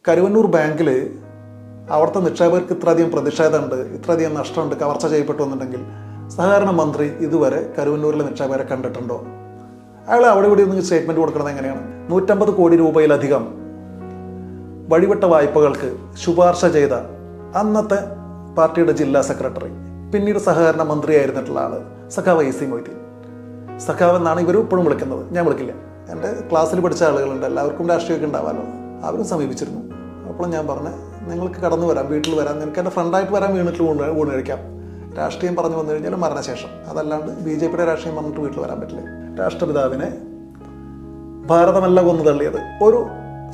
കരുവന്നൂർ ബാങ്കിൽ അവിടുത്തെ നിക്ഷേപകർക്ക് ഇത്രയധികം പ്രതിഷേധമുണ്ട്, ഇത്രയധികം നഷ്ടമുണ്ട്, കവർച്ച ചെയ്യപ്പെട്ടു എന്നുണ്ടെങ്കിൽ സഹകരണ മന്ത്രി ഇതുവരെ കരുവന്നൂരിലെ നിക്ഷേപകരെ കണ്ടിട്ടുണ്ടോ? അയാൾ അവിടെ ഇവിടെ ഒന്ന് സ്റ്റേറ്റ്മെൻറ്റ് കൊടുക്കുന്നത് എങ്ങനെയാണ്? 150 കോടി രൂപയിലധികം വഴിവിട്ട വായ്പകൾക്ക് ശുപാർശ ചെയ്ത അന്നത്തെ പാർട്ടിയുടെ ജില്ലാ സെക്രട്ടറി, പിന്നീട് സഹകരണ മന്ത്രിയായിരുന്നിട്ടുള്ള ആൾ സഖാവ് AC മൊയ്തീൻ. സഖാവ് എന്നാണ് ഇവർ ഇപ്പോഴും വിളിക്കുന്നത്, ഞാൻ വിളിക്കില്ല. എൻ്റെ ക്ലാസ്സിൽ പഠിച്ച ആളുകളുണ്ട്, എല്ലാവർക്കും രാഷ്ട്രീയമൊക്കെ ഉണ്ടാവാമല്ലോ. അവരും സമീപിച്ചിരുന്നു. അപ്പോൾ ഞാൻ പറഞ്ഞു, നിങ്ങൾക്ക് കടന്നു വരാം, വീട്ടിൽ വരാം, നിനക്ക് എൻ്റെ ഫ്രണ്ടായിട്ട് വരാൻ, വീട്ടിൽ ഊണ് കഴിക്കാം. രാഷ്ട്രീയം പറഞ്ഞു വന്നു കഴിഞ്ഞാൽ മരണശേഷം, അതല്ലാണ്ട് BJPയുടെ രാഷ്ട്രീയം പറഞ്ഞിട്ട് വീട്ടിൽ വരാൻ പറ്റില്ല. രാഷ്ട്രപിതാവിനെ ഭാരതമല്ല കൊന്നു തള്ളിയത്, ഒരു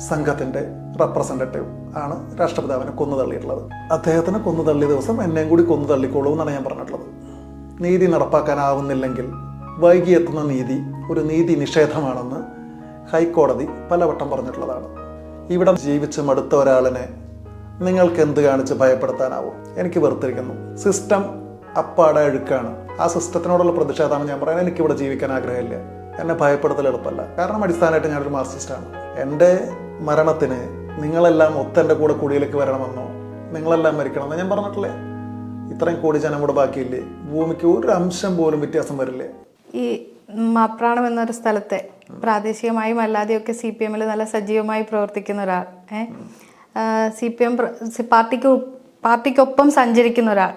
സംഘത്തിൻ്റെ റെപ്രസെൻറ്റേറ്റീവ് ആണ് രാഷ്ട്രപിതാവിനെ കൊന്നു തള്ളിയിട്ടുള്ളത്. അദ്ദേഹത്തിനെ കൊന്നു തള്ളിയ ദിവസം എന്നെയും കൂടി കൊന്നു തള്ളിക്കോളൂ എന്നാണ് ഞാൻ പറഞ്ഞിട്ടുള്ളത്. നീതി നടപ്പാക്കാനാവുന്നില്ലെങ്കിൽ വൈകി എത്തുന്ന നീതി ഒരു നീതി നിഷേധമാണെന്ന് ഹൈക്കോടതി പലവട്ടം പറഞ്ഞിട്ടുള്ളതാണ്. ഇവിടെ ജീവിച്ച് മടുത്ത ഒരാളിനെ നിങ്ങൾക്ക് എന്ത് കാണിച്ച് ഭയപ്പെടുത്താനാവും? എനിക്ക് വെറുത്തിരിക്കുന്നു. സിസ്റ്റം അപ്പാടെ അഴുക്കാണ്. ആ സിസ്റ്റത്തിനോടുള്ള പ്രതിഷേധമാണ് ഞാൻ പറയുന്നത്. എനിക്കിവിടെ ജീവിക്കാൻ ആഗ്രഹമില്ല. എന്നെ ഭയപ്പെടുത്തൽ എളുപ്പമല്ല. കാരണം അടിസ്ഥാനമായിട്ട് ഞാനൊരു മാർക്സിസ്റ്റാണ്. എൻ്റെ മരണത്തിന് നിങ്ങളെല്ലാം ഒത്തെൻ്റെ കൂടെ കുടിയിലേക്ക് വരണമെന്നോ നിങ്ങളെല്ലാം മരിക്കണമെന്നോ ഞാൻ പറഞ്ഞിട്ടില്ലേ. ഇത്രയും കോടി ജനം കൂടെ ബാക്കിയില്ലേ? ഭൂമിക്ക് ഒരു അംശം പോലും വ്യത്യാസം വരില്ലേ? ഈ മാപ്രാണം എന്നൊരു സ്ഥലത്തെ പ്രാദേശികമായും അല്ലാതെയൊക്കെ CPMൽ നല്ല സജീവമായി പ്രവർത്തിക്കുന്ന ഒരാൾ, CPM പാർട്ടിക്കൊപ്പം സഞ്ചരിക്കുന്ന ഒരാൾ,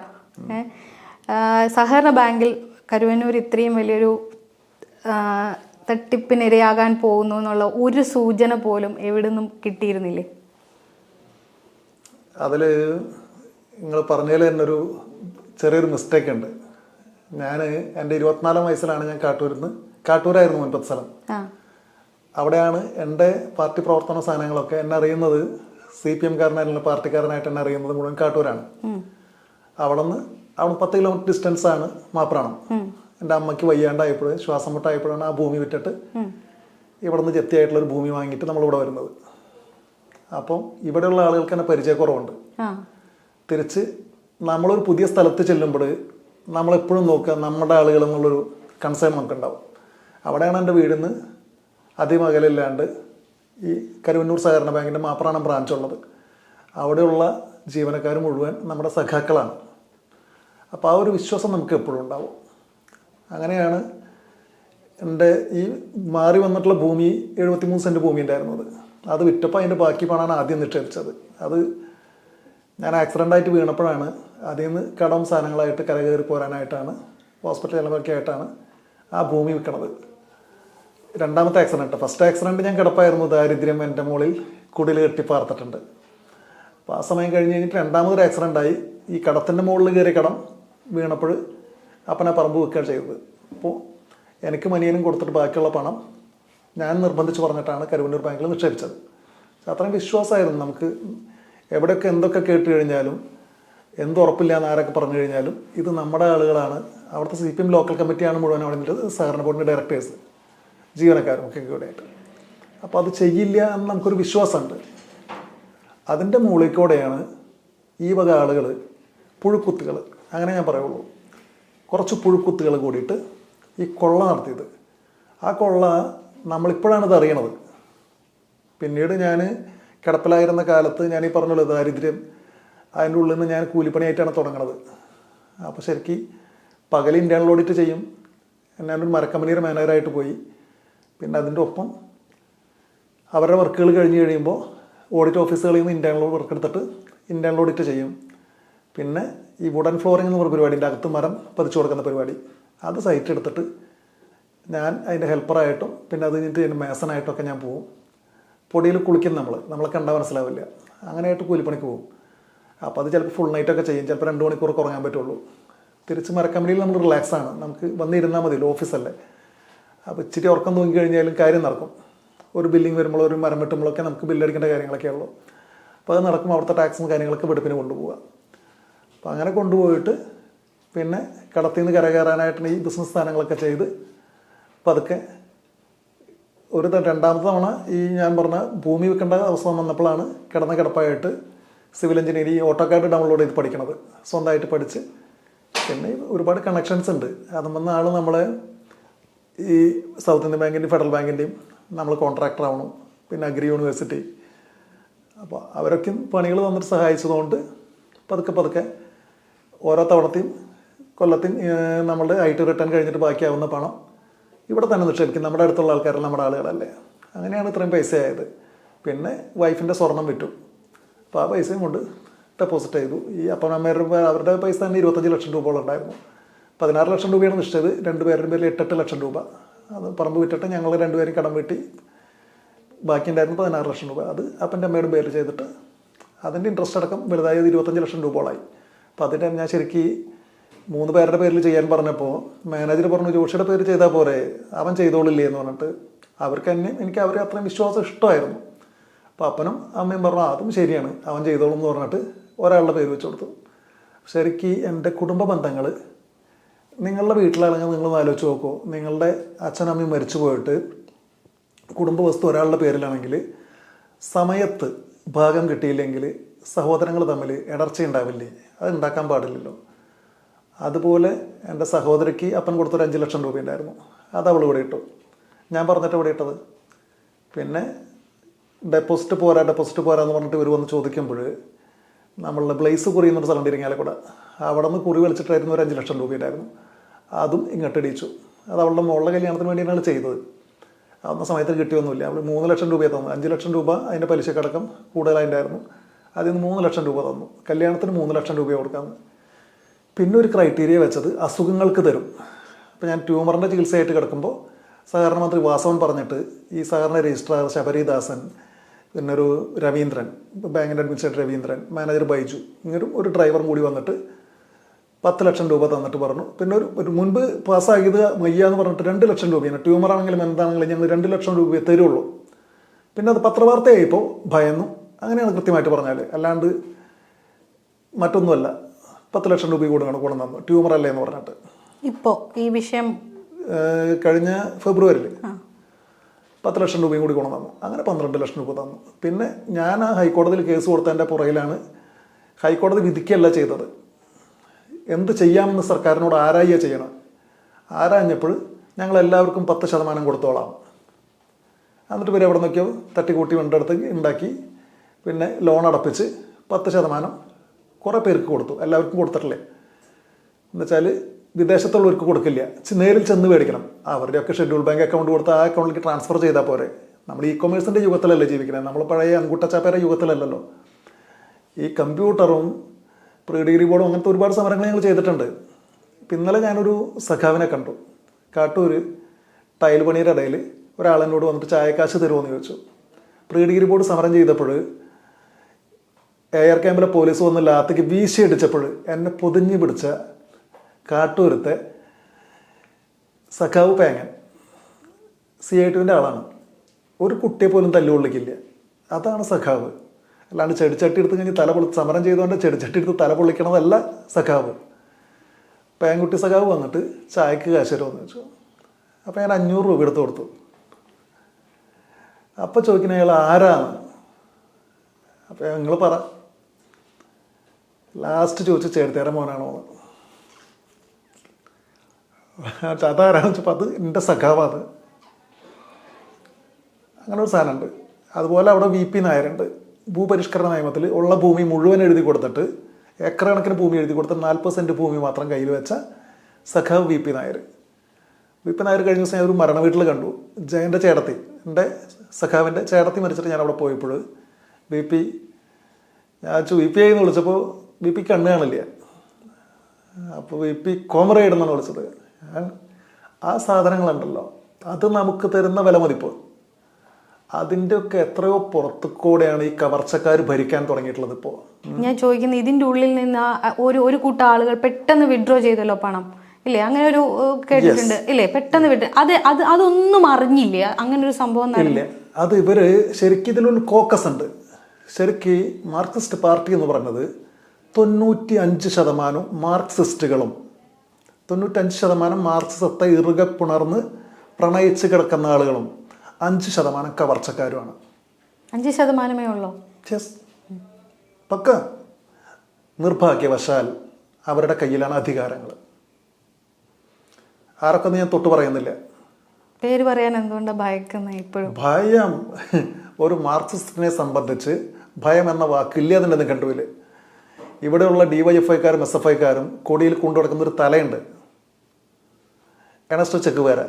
സഹകരണ ബാങ്കിൽ കരുവന്നൂർ ഇത്രയും വലിയൊരു തട്ടിപ്പിനിരയാകാൻ പോകുന്നു എന്നുള്ള ഒരു സൂചന പോലും എവിടെ നിന്നും കിട്ടിയിരുന്നില്ലേ? അതിൽ നിങ്ങൾ പറഞ്ഞതിൽ തന്നെ ഒരു ചെറിയൊരു മിസ്റ്റേക്ക് ഉണ്ട്. ഞാൻ എൻ്റെ 24 വയസ്സിലാണ് ഞാൻ കാട്ടൂരായിരുന്നു മുൻപത്തെ സ്ഥലം. അവിടെയാണ് എൻ്റെ പാർട്ടി പ്രവർത്തന സാധനങ്ങളൊക്കെ എന്നെ അറിയുന്നത്. CPMകാരനായിട്ടുള്ള പാർട്ടിക്കാരനായിട്ട് എന്നെ അറിയുന്നത് മുഴുവൻ കാട്ടൂരാണ്. അവിടെ 10 കിലോമീറ്റർ ഡിസ്റ്റൻസാണ് മാപ്രാണം. എൻ്റെ അമ്മയ്ക്ക് വയ്യാണ്ടായപ്പോൾ, ശ്വാസം മുട്ടായപ്പോഴാണ് ആ ഭൂമി വിറ്റിട്ട് ഇവിടെ നിന്ന് ജപ്തിയായിട്ടുള്ളൊരു ഭൂമി വാങ്ങിയിട്ട് നമ്മളിവിടെ വരുന്നത്. അപ്പം ഇവിടെയുള്ള ആളുകൾക്ക് തന്നെ പരിചയക്കുറവുണ്ട്. തിരിച്ച് നമ്മളൊരു പുതിയ സ്ഥലത്ത് ചെല്ലുമ്പോൾ നമ്മളെപ്പോഴും നോക്കുക നമ്മുടെ ആളുകൾ എന്നുള്ളൊരു കൺസേൺ നമുക്കുണ്ടാവും. അവിടെയാണ് എൻ്റെ വീടിൽ നിന്ന് അധികം അകലില്ലാണ്ട് ഈ കരുവന്നൂർ സഹകരണ ബാങ്കിൻ്റെ മാപ്രാണം ബ്രാഞ്ചുള്ളത്. അവിടെയുള്ള ജീവനക്കാർ മുഴുവൻ നമ്മുടെ സഖാക്കളാണ്. അപ്പോൾ ആ ഒരു വിശ്വാസം നമുക്ക് എപ്പോഴും ഉണ്ടാവും. അങ്ങനെയാണ് എൻ്റെ ഈ മാറി വന്നിട്ടുള്ള ഭൂമി 73 സെൻറ്റ് ഭൂമി ഉണ്ടായിരുന്നത്. അത് വിറ്റപ്പോൾ അതിൻ്റെ ബാക്കി പണമാണ് ആദ്യം നിക്ഷേപിച്ചത്. അത് ഞാൻ ആക്സിഡൻ്റായിട്ട് വീണപ്പോഴാണ് അതിൽ നിന്ന് കടം സാധനങ്ങളായിട്ട് കരകയറി പോരാനായിട്ടാണ് ഹോസ്പിറ്റൽ ചിലവൊക്കെ ആയിട്ടാണ് ആ ഭൂമി വിൽക്കണത്. രണ്ടാമത്തെ ആക്സിഡൻറ്റ്. ഫസ്റ്റ് ആക്സിഡൻറ്റ് ഞാൻ കിടപ്പായിരുന്നു. ദാരിദ്ര്യം എൻ്റെ മുകളിൽ കുടിൽ കെട്ടിപ്പാർത്തിട്ടുണ്ട്. അപ്പോൾ ആ സമയം കഴിഞ്ഞ് കഴിഞ്ഞിട്ട് രണ്ടാമതൊരു ആക്സിഡൻ്റായി. ഈ കടത്തിൻ്റെ മുകളിൽ കയറിയ കടം വീണപ്പോൾ അപ്പനെ പറമ്പ് വെക്കുകയാണ് ചെയ്തത്. അപ്പോൾ എനിക്ക് മനിയനും കൊടുത്തിട്ട് ബാക്കിയുള്ള പണം ഞാൻ നിർബന്ധിച്ച് പറഞ്ഞിട്ടാണ് കരുവന്നൂർ ബാങ്കിൽ നിക്ഷേപിച്ചത്. അത്രയും വിശ്വാസമായിരുന്നു നമുക്ക്. എവിടെയൊക്കെ എന്തൊക്കെ കേട്ട് കഴിഞ്ഞാലും എന്തുറപ്പില്ല എന്ന് ആരൊക്കെ പറഞ്ഞു കഴിഞ്ഞാലും ഇത് നമ്മുടെ ആളുകളാണ്. അവിടുത്തെ CPM ലോക്കൽ കമ്മിറ്റിയാണ് മുഴുവൻ അവിടെ നിന്നിട്ട് സഹകരണ ബോർഡിൻ്റെ ഡയറക്ടേഴ്സ്, ജീവനക്കാരും ഒക്കെ കൂടെയായിട്ട്. അപ്പോൾ അത് ചെയ്യില്ല എന്ന് നമുക്കൊരു വിശ്വാസമുണ്ട്. അതിൻ്റെ മുകളിൽ ഈ വക ആളുകൾ, പുഴുക്കുത്തുകൾ, അങ്ങനെ ഞാൻ പറയുള്ളൂ, കുറച്ച് പുഴുക്കുത്തുകൾ കൂടിയിട്ട് ഈ കൊള്ള നടത്തിയത്. ആ കൊള്ള നമ്മളിപ്പോഴാണ് ഇത് അറിയണത്. പിന്നീട് ഞാൻ കിടപ്പിലായിരുന്ന കാലത്ത് ഞാൻ ഈ പറഞ്ഞല്ലോ ദാരിദ്ര്യം, അതിൻ്റെ ഉള്ളിൽ നിന്ന് ഞാൻ കൂലിപ്പണിയായിട്ടാണ് തുടങ്ങണത്. അപ്പോൾ ശരിക്കും പകൽ ഇൻറ്റേണൽ ഓഡിറ്റ് ചെയ്യും. ഞാനൊരു മരക്കമ്പനിയുടെ മാനേജറായിട്ട് പോയി. പിന്നെ അതിൻ്റെ ഒപ്പം അവരുടെ വർക്കുകൾ കഴിഞ്ഞ് കഴിയുമ്പോൾ ഓഡിറ്റ് ഓഫീസുകളിൽ നിന്ന് ഇൻറ്റേണൽ വർക്ക് എടുത്തിട്ട് ഇൻറ്റേണൽ ഓഡിറ്റ് ചെയ്യും. പിന്നെ ഈ വുഡൻ ഫ്ലോറിംഗ് എന്ന് പറഞ്ഞ പരിപാടിൻ്റെ അകത്ത് മരം പതിച്ചു കൊടുക്കുന്ന പരിപാടി, അത് സൈറ്റ് എടുത്തിട്ട് ഞാൻ അതിൻ്റെ ഹെൽപ്പറായിട്ടും പിന്നെ അത് കഴിഞ്ഞിട്ട് അതിൻ്റെ മേസനായിട്ടൊക്കെ ഞാൻ പോവും. പൊടിയിൽ കുളിക്കും നമ്മളെ കണ്ടാൽ മനസ്സിലാവില്ല. അങ്ങനെയായിട്ട് കൂലിപ്പണിക്ക് പോകും. അപ്പോൾ അത് ചിലപ്പോൾ ഫുൾ നൈറ്റൊക്കെ ചെയ്യും. ചിലപ്പോൾ 2 മണിക്കൂർ ഉറങ്ങാൻ പറ്റുള്ളൂ. തിരിച്ച് മരക്കമ്പനിയിൽ നമ്മൾ റിലാക്സാണ്, നമുക്ക് വന്നിരുന്നാൽ മതിയല്ലോ, ഓഫീസല്ലേ. അപ്പോൾ ഇച്ചിരി ഉറക്കം തൂങ്ങി കഴിഞ്ഞാലും കാര്യം നടക്കും. ഒരു ബില്ലിങ് വരുമ്പോൾ, ഒരു മരം വെട്ടുമ്പോഴൊക്കെ നമുക്ക് ബില്ലടിക്കേണ്ട കാര്യങ്ങളൊക്കെ ഉള്ളൂ. അപ്പോൾ അത് നടക്കും. അവിടുത്തെ ടാക്സും കാര്യങ്ങളൊക്കെ വെടുപ്പിന് കൊണ്ടുപോവുക. അപ്പോൾ അങ്ങനെ കൊണ്ടുപോയിട്ട് പിന്നെ കടത്തിൽ നിന്ന് കരകയറാനായിട്ട് ഈ ബിസിനസ് സ്ഥാനങ്ങളൊക്കെ ചെയ്ത് പതുക്കെ രണ്ടാമത്തെ തവണ ഈ ഞാൻ പറഞ്ഞ ഭൂമി വെക്കേണ്ട അവസ്ഥ വന്നപ്പോഴാണ് കിടപ്പായിട്ട് സിവിൽ എഞ്ചിനീയറിംഗ് ഓട്ടോകാഡ് ഡൗൺലോഡ് ചെയ്ത് പഠിക്കണത്. സ്വന്തമായിട്ട് പഠിച്ച് പിന്നെ ഒരുപാട് കണക്ഷൻസ് ഉണ്ട്. അതും വന്ന ആൾ നമ്മളെ ഈ സൗത്ത് ഇന്ത്യൻ ബാങ്കിൻ്റെയും ഫെഡറൽ ബാങ്കിൻ്റെയും നമ്മൾ കോൺട്രാക്ടർ ആവണം. പിന്നെ അഗ്രി യൂണിവേഴ്സിറ്റി അപ്പോൾ അവരൊക്കെ പണികൾ തന്നിട്ട് സഹായിച്ചതുകൊണ്ട് പതുക്കെ പതുക്കെ ഓരോ തവണത്തെയും കൊല്ലത്തെയും നമ്മളുടെ ഐ ടി റിട്ടേൺ കഴിഞ്ഞിട്ട് ബാക്കിയാവുന്ന പണം ഇവിടെ തന്നെ നിക്ഷേപിക്കും. നമ്മുടെ അടുത്തുള്ള ആൾക്കാരെല്ലാം നമ്മുടെ ആളുകളല്ലേ. അങ്ങനെയാണ് ഇത്രയും പൈസ ആയത്. പിന്നെ വൈഫിൻ്റെ സ്വർണം വിറ്റു. അപ്പോൾ ആ പൈസയും കൊണ്ട് ഡെപ്പോസിറ്റ് ചെയ്തു. ഈ അപ്പനമ്മേരുടെ അവരുടെ പൈസ തന്നെ 25 ലക്ഷം രൂപയോളം ഉണ്ടായിരുന്നു. 16 ലക്ഷം രൂപയാണ് നിശ്ചയത്. 2 പേരുടെ പേരിൽ 8 ലക്ഷം രൂപ. അത് പറമ്പ് വിറ്റിട്ട് ഞങ്ങൾ 2 പേരും കടം വീട്ടി ബാക്കി ഉണ്ടായിരുന്നു 16 ലക്ഷം രൂപ. അത് അപ്പൻ്റെ അമ്മയുടെ പേര് ചെയ്തിട്ട് അതിൻ്റെ ഇൻട്രസ്റ്റ് അടക്കം വലുതായത് 25 ലക്ഷം രൂപയോളായി. അപ്പോൾ അതിൻ്റെ ഞാൻ ശരിക്കും 3 പേരുടെ പേരിൽ ചെയ്യാൻ പറഞ്ഞപ്പോൾ മാനേജർ പറഞ്ഞു ജോഷിയുടെ പേര് ചെയ്താൽ പോരെ, അവൻ ചെയ്തോളില്ലേ എന്ന് പറഞ്ഞിട്ട്. അവർക്ക് തന്നെ എനിക്ക് അവരെ അത്രയും വിശ്വാസം ഇഷ്ടമായിരുന്നു. അപ്പോൾ അപ്പനും അമ്മയും പറഞ്ഞു അതും ശരിയാണ്, അവൻ ചെയ്തോളും എന്ന് പറഞ്ഞിട്ട് ഒരാളുടെ പേര് വെച്ച് കൊടുത്തു. ശരിക്കും എൻ്റെ കുടുംബ ബന്ധങ്ങൾ നിങ്ങളുടെ വീട്ടിലാണെങ്കിൽ നിങ്ങളൊന്ന് ആലോചിച്ച് നോക്കൂ. നിങ്ങളുടെ അച്ഛനമ്മയും മരിച്ചു പോയിട്ട് കുടുംബ വസ്തു ഒരാളുടെ പേരിലാണെങ്കിൽ സമയത്ത് ഭാഗം കിട്ടിയില്ലെങ്കിൽ സഹോദരങ്ങൾ തമ്മിൽ ഇടർച്ച ഉണ്ടാവില്ലേ? അത് ഉണ്ടാക്കാൻ പാടില്ലല്ലോ. അതുപോലെ എൻ്റെ സഹോദരിക്ക് അപ്പൻ കൊടുത്തൊരു 5 ലക്ഷം രൂപ ഉണ്ടായിരുന്നു. അത് അവൾ ഇവിടെ ഇട്ടു. ഞാൻ പറഞ്ഞിട്ട് ഇവിടെ ഇട്ടത്. പിന്നെ ഡെപ്പോസിറ്റ് പോരാ എന്ന് പറഞ്ഞിട്ട് ഇവർ വന്ന് ചോദിക്കുമ്പോൾ നമ്മളുടെ ബ്ലേസ് കുറിയുന്നൊരു സ്ഥലം ഇരിങ്ങാലക്കുട, അവിടെ നിന്ന് കുറി വലിച്ചിട്ടായിരുന്നു ഒരു 5 ലക്ഷം രൂപ ഉണ്ടായിരുന്നു. അതും ഇങ്ങോട്ട് ഇടിച്ചു. അത് അവളുടെ മോളുടെ കല്യാണത്തിന് വേണ്ടിയാണ് ചെയ്തത്. അന്ന സമയത്ത് കിട്ടിയൊന്നുമില്ല. അവൾ 3 ലക്ഷം രൂപയെ തന്നു. 5 ലക്ഷം രൂപ അതിൻ്റെ പലിശക്കടക്കം കൂടുതലായിട്ടുണ്ടായിരുന്നു. അതിൽ നിന്ന് 3 ലക്ഷം രൂപ തന്നു. കല്യാണത്തിന് 3 ലക്ഷം രൂപ കൊടുക്കാമെന്ന്. പിന്നെ ഒരു ക്രൈറ്റീരിയ വെച്ചത് അസുഖങ്ങൾക്ക് തരും. അപ്പോൾ ഞാൻ ട്യൂമറിൻ്റെ ചികിത്സയായിട്ട് കിടക്കുമ്പോൾ സഹകരണ മന്ത്രി വാസവൻ പറഞ്ഞിട്ട് ഈ സഹകരണ രജിസ്ട്രാർ ശബരിദാസൻ, പിന്നെ ഒരു രവീന്ദ്രൻ, ബാങ്കിൻ്റെ അഡ്മിനിസ്ട്രേറ്റർ രവീന്ദ്രൻ, മാനേജർ ബൈജു, ഇങ്ങനെ ഒരു ഡ്രൈവറും കൂടി വന്നിട്ട് 10 ലക്ഷം രൂപ തന്നിട്ട് പറഞ്ഞു. പിന്നെ ഒരു മുൻപ് പാസ്സാക്കിയത് വയ്യ എന്ന് പറഞ്ഞിട്ട് 2 ലക്ഷം രൂപയാണ്. ട്യൂമറാണെങ്കിലും എന്താണെങ്കിലും ഞങ്ങൾ 2 ലക്ഷം രൂപയെ തരുള്ളൂ. പിന്നെ അത് പത്രവാർത്തയായിപ്പോൾ ഭയന്നു. അങ്ങനെയാണ് കൃത്യമായിട്ട് പറഞ്ഞാൽ, അല്ലാണ്ട് മറ്റൊന്നുമല്ല. 10 ലക്ഷം രൂപ കൂടെ തന്നു, ട്യൂമറല്ലേ എന്ന് പറഞ്ഞിട്ട്. ഇപ്പോൾ ഈ വിഷയം കഴിഞ്ഞ ഫെബ്രുവരിയിൽ 10 ലക്ഷം രൂപയും കൂടി തന്നു. അങ്ങനെ 12 ലക്ഷം രൂപ തന്നു. പിന്നെ ഞാൻ ആ ഹൈക്കോടതിയിൽ കേസ് കൊടുത്തതിൻ്റെ പുറകിലാണ് ഹൈക്കോടതി വിധിക്കുകയല്ല ചെയ്തത്. എന്ത് ചെയ്യാമെന്ന് സർക്കാരിനോട് ആരായിയാണ് ചെയ്യണം. ആരാഞ്ഞപ്പോൾ ഞങ്ങളെല്ലാവർക്കും 10% കൊടുത്തോളാം. എന്നിട്ട് പിന്നെ എവിടെ നോക്കിയോ തട്ടിക്കൂട്ടി വേണ്ടടുത്ത് ഉണ്ടാക്കി പിന്നെ ലോൺ അടപ്പിച്ച് 10% കുറേ പേർക്ക് കൊടുത്തു. എല്ലാവർക്കും കൊടുത്തിട്ടില്ലേ. എന്നുവെച്ചാൽ വിദേശത്തുള്ളവർക്ക് കൊടുക്കില്ല, നേരിൽ ചെന്ന് മേടിക്കണം. അവരുടെയൊക്കെ ഷെഡ്യൂൾ ബാങ്ക് അക്കൗണ്ട് കൊടുത്ത് ആ അക്കൗണ്ടിലേക്ക് ട്രാൻസ്ഫർ ചെയ്താൽ പോരെ. നമ്മൾ ഇ കൊമേഴ്സിൻ്റെ യുഗത്തിലല്ലേ ജീവിക്കുന്നത്, നമ്മൾ പഴയ അങ്കുട്ടച്ചാപ്പേരെ യുഗത്തിലല്ലല്ലോ. ഈ കമ്പ്യൂട്ടറും പ്രീ ഡിഗ്രി ബോർഡും അങ്ങനത്തെ ഒരുപാട് സമരങ്ങൾ ഞങ്ങൾ ചെയ്തിട്ടുണ്ട്. ഇപ്പം ഇന്നലെ ഞാനൊരു സഖാവിനെ കണ്ടു. കാട്ടൂർ ടൈൽ പണിയുടെ ഇടയിൽ ഒരാളെന്നോട് വന്നിട്ട് ചായക്കാശ് തരുമോയെന്ന് ചോദിച്ചു. പ്രീ ഡിഗ്രി ബോർഡ് സമരം ചെയ്തപ്പോൾ എയർ ക്യാമ്പിലെ പോലീസ് വന്ന് ലാത്തേക്ക് വീശി അടിച്ചപ്പോൾ എന്നെ പൊതിഞ്ഞ് പിടിച്ച കാട്ടൂരത്തെ സഖാവ് പേങ്ങൻ CI2-ൻ്റെ ആളാണ്. ഒരു കുട്ടിയെ പോലും തല്ലുകൊള്ളിക്കില്ല. അതാണ് സഖാവ്. അല്ലാണ്ട് ചെടിച്ചട്ടി എടുത്ത് കഴിഞ്ഞ് സമരം ചെയ്തുകൊണ്ട് ചെടിച്ചട്ടി എടുത്ത് തല പൊള്ളിക്കണതല്ല സഖാവ്. പേങ്കുട്ടി സഖാവ് വന്നിട്ട് ചായക്ക് കാശ് തരുമെന്ന് വെച്ചു. അപ്പോൾ ഞാൻ 500 രൂപ എടുത്ത് കൊടുത്തു. അപ്പോൾ ചോദിക്കുന്ന അയാൾ ആരാണ്? അപ്പോൾ നിങ്ങൾ പറ. ലാസ്റ്റ് ചോദിച്ചു ചേർത്തേറെ മോനാണോ? അതാരാണെന്ന് വെച്ചപ്പോൾ അത് എൻ്റെ സഖാവാണ്. അങ്ങനെ ഒരു സാധനമുണ്ട്. അതുപോലെ അവിടെ VP നായരുണ്ട്. ഭൂപരിഷ്കരണ നിയമത്തിൽ ഉള്ള ഭൂമി മുഴുവൻ എഴുതി കൊടുത്തിട്ട് ഏക്കർ കണക്കിന് ഭൂമി എഴുതി കൊടുത്ത് 40 സെൻറ്റ് ഭൂമി മാത്രം കയ്യിൽ വെച്ച സഖാവ് VP നായർ. VP നായർ കഴിഞ്ഞ ദിവസം ഞാൻ ഒരു മരണ വീട്ടിൽ കണ്ടു. എൻ്റെ ചേട്ടത്തി, എൻ്റെ സഖാവിൻ്റെ ചേട്ടത്തി മരിച്ചിട്ട് ഞാൻ അവിടെ പോയപ്പോൾ VP ഞാൻ VP ആയി എന്ന് വിളിച്ചപ്പോൾ VP കണ്ണ് കാണില്ല. അപ്പോൾ VP കോമറേഡ് എന്നാണ് വിളിച്ചത്. ആ സാധനങ്ങളുണ്ടല്ലോ, അത് നമുക്ക് തരുന്ന വിലമതിപ്പ് അതിൻ്റെയൊക്കെ എത്രയോ പുറത്തു കൂടെയാണ് ഈ കവർച്ചക്കാർ ഭരിക്കാൻ തുടങ്ങിയിട്ടുള്ളത്. ഇപ്പോൾ ഞാൻ ചോദിക്കുന്നത്, ഇതിൻ്റെ ഉള്ളിൽ നിന്ന് ഒരു കൂട്ടം ആളുകൾ പെട്ടെന്ന് വിഡ്രോ ചെയ്തല്ലോ പണം, ഇല്ലേ? അങ്ങനെ ഒരു കേട്ടിട്ടുണ്ട്, ഇല്ലേ? പെട്ടെന്ന് അതൊന്നും അറിഞ്ഞില്ല, അങ്ങനെ ഒരു സംഭവം ഇല്ല. അത് ഇവര് ശരിക്കും ഇതിലൊരു കോക്കസ് ഉണ്ട്. ശരിക്കും മാർക്സിസ്റ്റ് പാർട്ടി എന്ന് പറയുന്നത് 95% മാർക്സിസ്റ്റുകളും 95% മാർക്സിസത്തെ ഇറുകെ പുണർന്ന് പ്രണയിച്ച് കിടക്കുന്ന ആളുകളും 5% കവർച്ചക്കാരുമാണ്. 5%-മേ ഉള്ളൂ. പക്ക നിർഭാഗ്യവശാൽ അവരുടെ കയ്യിലാണ് അധികാരങ്ങൾ. ആരൊക്കെ ഞാൻ തൊട്ട് പറയുന്നില്ല. പേര് പറയാൻ എന്തുകൊണ്ടാണ് ഭയക്കുന്നത്? ഇപ്പോഴും ഭയം ഒരു മാർക്സിസ്റ്റിനെ സംബന്ധിച്ച് ഭയം എന്ന വാക്കില്ല അതിൻ്റെ നിഘണ്ടുവിൽ. ഇവിടെയുള്ള DYFIക്കാരും SFIക്കാരും കൊടിയിൽ കൊണ്ടുനടക്കുന്ന ഒരു തലയുണ്ട്, എണസ്റ്റോ ചെഗുവേര.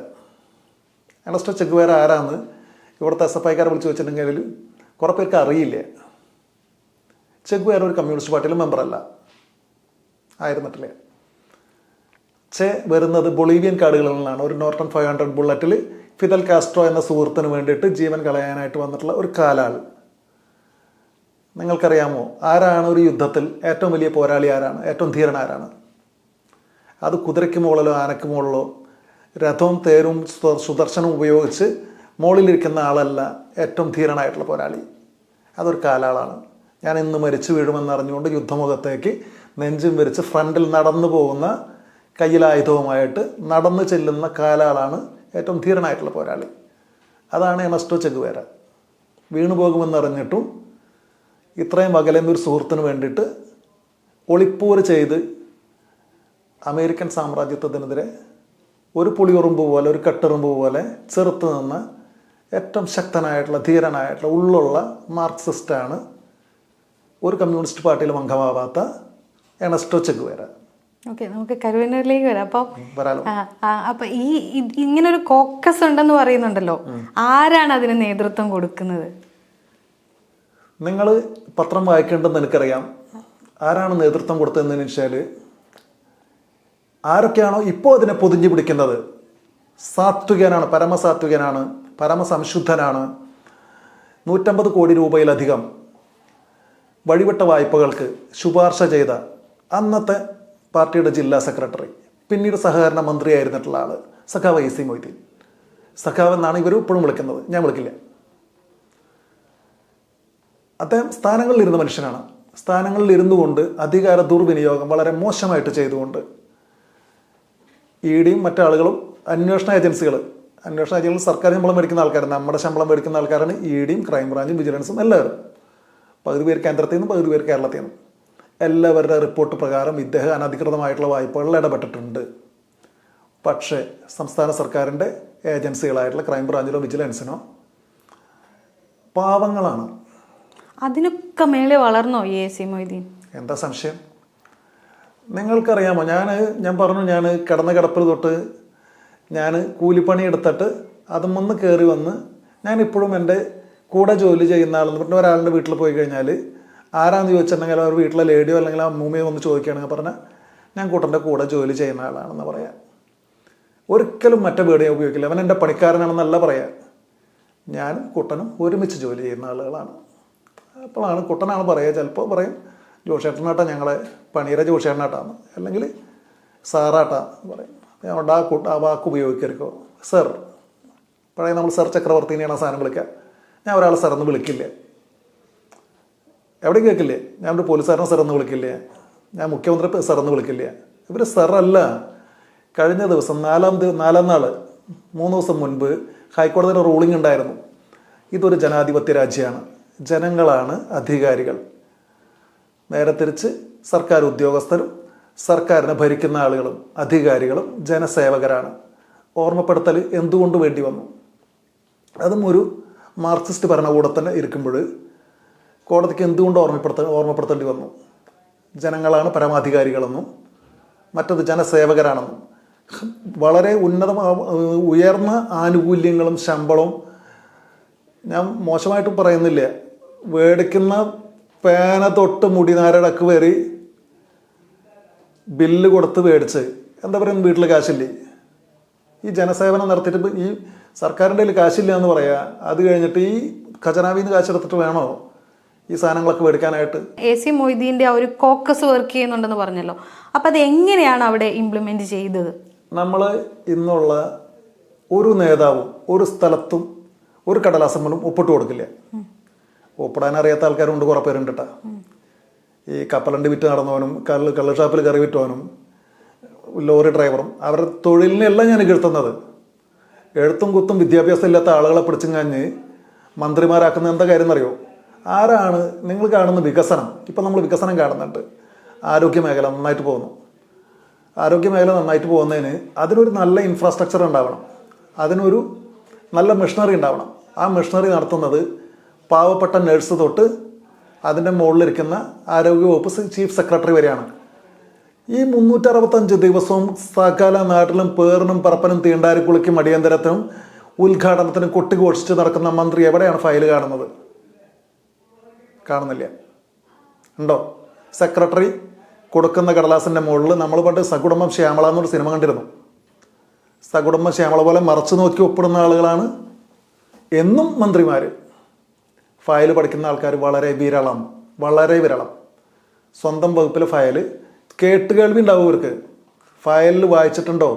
എണസ്റ്റോ ചെഗുവേര ആരാന്ന് ഇവിടുത്തെ SFIക്കാരെ വിളിച്ച് വെച്ചിട്ടുണ്ടെങ്കിൽ കുറേ പേർക്ക് അറിയില്ല. ചെഗുവേര ഒരു കമ്മ്യൂണിസ്റ്റ് പാർട്ടിയിലെ മെമ്പറല്ല, ആയിരുന്നിട്ടില്ല. വരുന്നത് ബൊളീവിയൻ കാടുകളിൽ നിന്നാണ്. ഒരു നോർട്ടൺ 500 ബുള്ളറ്റിൽ ഫിദൽ കാസ്ട്രോ എന്ന സുഹൃത്തിന് വേണ്ടിയിട്ട് ജീവൻ കളയാനായിട്ട് വന്നിട്ടുള്ള ഒരു കാലാൾ. നിങ്ങൾക്കറിയാമോ ആരാണ് ഒരു യുദ്ധത്തിൽ ഏറ്റവും വലിയ പോരാളി ആരാണ്, ഏറ്റവും ധീരൻ ആരാണ്? അത് കുതിരയ്ക്ക് മുകളിലോ ആനയ്ക്ക് മുകളിലോ രഥവും തേരും സുദർശനവും ഉപയോഗിച്ച് മുകളിലിരിക്കുന്ന ആളല്ല ഏറ്റവും ധീരനായിട്ടുള്ള പോരാളി, അതൊരു കാലാളാണ്. ഞാൻ ഇന്ന് മരിച്ചു വീഴുമെന്നറിഞ്ഞുകൊണ്ട് യുദ്ധമുഖത്തേക്ക് നെഞ്ചും വിരിച്ച് ഫ്രണ്ടിൽ നടന്നു പോകുന്ന കയ്യിലായുധവുമായിട്ട് നടന്നു ചെല്ലുന്ന കാലാളാണ് ഏറ്റവും ധീരനായിട്ടുള്ള പോരാളി. അതാണ് എണസ്റ്റോ ചെഗുവേര. വീണുപോകുമെന്നറിഞ്ഞിട്ടും ഇത്രയും അകലെന്നൊരു സുഹൃത്തിന് വേണ്ടിയിട്ട് ഒളിപ്പോര് ചെയ്ത് അമേരിക്കൻ സാമ്രാജ്യത്വത്തിനെതിരെ ഒരു പുളിയുറുമ്പ് പോലെ, ഒരു കട്ടെറുമ്പ് പോലെ ചെറുത്ത് നിന്ന ഏറ്റവും ശക്തനായിട്ടുള്ള ധീരനായിട്ടുള്ള ഉള്ളുള്ള മാർക്സിസ്റ്റാണ് ഒരു കമ്മ്യൂണിസ്റ്റ് പാർട്ടിയിലും അംഗമാവാത്ത എണസ്റ്റോ ചെഗുവേര. ഓക്കെ, നമുക്ക് കരുവന്നൂരിലേക്ക് വരാം. അപ്പൊ ഇങ്ങനൊരു കോക്കസ് ഉണ്ടെന്ന് പറയുന്നുണ്ടല്ലോ, ആരാണ് അതിന് നേതൃത്വം കൊടുക്കുന്നത്? നിങ്ങൾ പത്രം വായിക്കേണ്ടെന്ന് എനിക്കറിയാം. ആരാണ് നേതൃത്വം കൊടുത്തതെന്ന് വെച്ചാൽ ആരൊക്കെയാണോ ഇപ്പോൾ അതിനെ പൊതിഞ്ഞു പിടിക്കുന്നത്, സാത്വികനാണ്, പരമസാത്വികനാണ്, പരമസംശുദ്ധനാണ്. 150 കോടി രൂപയിലധികം വഴിവിട്ട വായ്പകൾക്ക് ശുപാർശ ചെയ്ത അന്നത്തെ പാർട്ടിയുടെ ജില്ലാ സെക്രട്ടറി, പിന്നീട് സഹകരണ മന്ത്രിയായിരുന്നിട്ടുള്ള ആൾ സഖാവ് AC മൊയ്തീൻ. സഖാവ് എന്നാണ് ഇവർ ഇപ്പോഴും വിളിക്കുന്നത്, ഞാൻ വിളിക്കില്ല. അദ്ദേഹം സ്ഥാനങ്ങളിലിരുന്ന മനുഷ്യനാണ്. സ്ഥാനങ്ങളിൽ ഇരുന്നു കൊണ്ട് അധികാര ദുർവിനിയോഗം വളരെ മോശമായിട്ട് ചെയ്തുകൊണ്ട് EDയും മറ്റാളുകളും അന്വേഷണ ഏജൻസികൾ സർക്കാർ ശമ്പളം മേടിക്കുന്ന ആൾക്കാരാണ്, നമ്മുടെ ശമ്പളം മേടിക്കുന്ന ആൾക്കാരാണ് EDയും ക്രൈംബ്രാഞ്ചും വിജിലൻസും എല്ലാവരും. പകുതി പേര് കേന്ദ്രത്തിൽ നിന്നും പകുതി പേര് കേരളത്തിൽ നിന്നും. എല്ലാവരുടെ റിപ്പോർട്ട് പ്രകാരം ഇദ്ദേഹം അനധികൃതമായിട്ടുള്ള വായ്പകളിൽ ഇടപെട്ടിട്ടുണ്ട്. പക്ഷേ സംസ്ഥാന സർക്കാരിൻ്റെ ഏജൻസികളായിട്ടുള്ള ക്രൈംബ്രാഞ്ചിനോ വിജിലൻസിനോ പാവങ്ങളാണ്. അതിനൊക്കെ മേലെ വളർന്നോ AC മൊയ്തീൻ? എന്താ സംശയം? നിങ്ങൾക്കറിയാമോ, ഞാൻ പറഞ്ഞു, ഞാൻ കിടന്ന കിടപ്പിൽ തൊട്ട് ഞാൻ കൂലിപ്പണി എടുത്തിട്ട് അതും വന്ന് കയറി വന്ന് ഞാനിപ്പോഴും എൻ്റെ കൂടെ ജോലി ചെയ്യുന്ന ആളെന്ന് പറഞ്ഞാൽ ഒരാളുടെ വീട്ടിൽ പോയി കഴിഞ്ഞാൽ ആരാന്ന് ചോദിച്ചിട്ടുണ്ടെങ്കിൽ അവർ വീട്ടിലെ ലേഡിയോ അല്ലെങ്കിൽ അമ്മൂമ്മയോ വന്ന് ചോദിക്കുകയാണെങ്കിൽ പറഞ്ഞാൽ ഞാൻ കൂട്ടൻ്റെ കൂടെ ജോലി ചെയ്യുന്ന ആളാണെന്ന് പറയാം. ഒരിക്കലും മറ്റേ വേർഡ് ഉപയോഗിക്കില്ല. അവൻ എൻ്റെ പണിക്കാരനാണെന്നല്ല പറയാം. ഞാനും കുട്ടനും ഒരുമിച്ച് ജോലി ചെയ്യുന്ന ആളുകളാണ്. അപ്പോഴാണ് കുട്ടനാണ് പറയുക. ചിലപ്പോൾ പറയും ജോഷേട്ടനാട്ടാ, ഞങ്ങളെ പണിയുടെ ജോഷേട്ടനാട്ടാന്ന്, അല്ലെങ്കിൽ സാറാട്ടാ പറയും. അതുകൊണ്ട് ആ വാക്ക് ഉപയോഗിക്കരുക്കോ. സർ, പഴയ നമ്മൾ സർ ചക്രവർത്തിനെയാണ് ആ സാധനം വിളിക്കുക. ഞാൻ ഒരാളെ സാറെന്ന് വിളിക്കില്ല, എവിടെയും കേൾക്കില്ലേ. ഞാൻ ഒരു പോലീസുകാരനെ സാറെന്ന് വിളിക്കില്ല, ഞാൻ മുഖ്യമന്ത്രി സാറെന്ന് വിളിക്കില്ല. ഇവർ സാറല്ല. കഴിഞ്ഞ ദിവസം നാലാം നാൾ 3 ദിവസം മുൻപ് ഹൈക്കോടതിയുടെ റൂളിംഗ് ഉണ്ടായിരുന്നു. ഇതൊരു ജനാധിപത്യ രാജ്യമാണ്, ജനങ്ങളാണ് അധികാരികൾ. നേരെ തിരിച്ച് സർക്കാർ ഉദ്യോഗസ്ഥരും സർക്കാരിനെ ഭരിക്കുന്ന ആളുകളും അധികാരികളും ജനസേവകരാണ്. ഓർമ്മപ്പെടുത്തൽ എന്തുകൊണ്ട് വേണ്ടി വന്നു? അതും ഒരു മാർക്സിസ്റ്റ് ഭരണകൂടത്തിന് ഇരിക്കുമ്പോൾ കോടതിക്ക് എന്തുകൊണ്ട് ഓർമ്മപ്പെടുത്തേണ്ടി വന്നു? ജനങ്ങളാണ് പരമാധികാരികളെന്നും മറ്റത് ജനസേവകരാണെന്നും വളരെ ഉയർന്ന ആനുകൂല്യങ്ങളും ശമ്പളവും ഞാൻ മോശമായിട്ടും പറയുന്നില്ല, മേടിക്കുന്ന പേന തൊട്ട് മുടിനാരടക്ക് വരെ ബില്ല് കൊടുത്ത് മേടിച്ച് എന്താ പറയുക, വീട്ടിൽ കാശില്ലേ? ഈ ജനസേവനം നടത്തിയിട്ട് ഈ സർക്കാരിൻ്റെ കയ്യിൽ കാശില്ല എന്ന് പറയാ, അത് കഴിഞ്ഞിട്ട് ഈ ഖജനാവിൽ നിന്ന് കാശെടുത്തിട്ട് വേണോ ഈ സാധനങ്ങളൊക്കെ മേടിക്കാനായിട്ട്? AC മൊയ്തീൻ്റെ ആ ഒരു കോക്കസ് വർക്ക് ചെയ്യുന്നുണ്ടെന്ന് പറഞ്ഞല്ലോ, അപ്പം അത് എങ്ങനെയാണ് അവിടെ ഇംപ്ലിമെന്റ് ചെയ്തത്? നമ്മൾ ഇന്നുള്ള ഒരു നേതാവും ഒരു സ്ഥലത്തും ഒരു കടലാസമ്മലും ഒപ്പിട്ട് കൊടുക്കില്ല. ഒപ്പിടാൻ അറിയാത്ത ആൾക്കാരുണ്ട്, കുറേ പേരുണ്ട് കേട്ടോ. ഈ കപ്പലണ്ടി വിറ്റ് നടന്നവനും കള്ള് ഷാപ്പിൽ കറി വിറ്റവനും ലോറി ഡ്രൈവറും അവരുടെ തൊഴിലിനെല്ലാം ഞാൻ ഇകഴ്ത്തുന്നത്. എഴുത്തും കുത്തും വിദ്യാഭ്യാസം ഇല്ലാത്ത ആളുകളെ പിടിച്ചും കാഞ്ഞ് മന്ത്രിമാരാക്കുന്ന എന്താ കാര്യം എന്നറിയോ? ആരാണ് നിങ്ങൾ കാണുന്ന വികസനം? ഇപ്പം നമ്മൾ വികസനം കാണുന്നുണ്ട്. ആരോഗ്യമേഖല നന്നായിട്ട് പോകുന്നു. ആരോഗ്യമേഖല നന്നായിട്ട് പോകുന്നതിന് അതിനൊരു നല്ല ഇൻഫ്രാസ്ട്രക്ചർ ഉണ്ടാവണം, അതിനൊരു നല്ല മെഷീനറി ഉണ്ടാവണം. ആ മെഷീനറി നടത്തുന്നത് പാവപ്പെട്ട നഴ്സ് തൊട്ട് അതിൻ്റെ മുകളിലിരിക്കുന്ന ആരോഗ്യവകുപ്പ് ചീഫ് സെക്രട്ടറി വരെയാണ്. ഈ 365 ദിവസവും സകല നാട്ടിലും പേറിനും പറപ്പനും തീണ്ടാരിക്കുളിക്കും അടിയന്തരത്തിനും ഉദ്ഘാടനത്തിനും കൊട്ടിഘോഷിച്ച് നടക്കുന്ന മന്ത്രി എവിടെയാണ് ഫയൽ കാണുന്നത്? കാണുന്നില്ല. ഉണ്ടോ? സെക്രട്ടറി കൊടുക്കുന്ന കടലാസിൻ്റെ മുകളിൽ നമ്മൾ പണ്ട് സകുടുംബം ശ്യാമള എന്നൊരു സിനിമ കണ്ടിരുന്നു. സകുടുംബം ശ്യാമള പോലെ മറച്ചു നോക്കി ഒപ്പിടുന്ന ആളുകളാണ് എന്നും മന്ത്രിമാർ. ഫയൽ പഠിക്കുന്ന ആൾക്കാർ വളരെ വിരളം, വളരെ വിരളം. സ്വന്തം വകുപ്പിലെ ഫയൽ കേട്ടുകേൾവി ഉണ്ടാവും ഇവർക്ക്. ഫയലിൽ വായിച്ചിട്ടുണ്ടോ?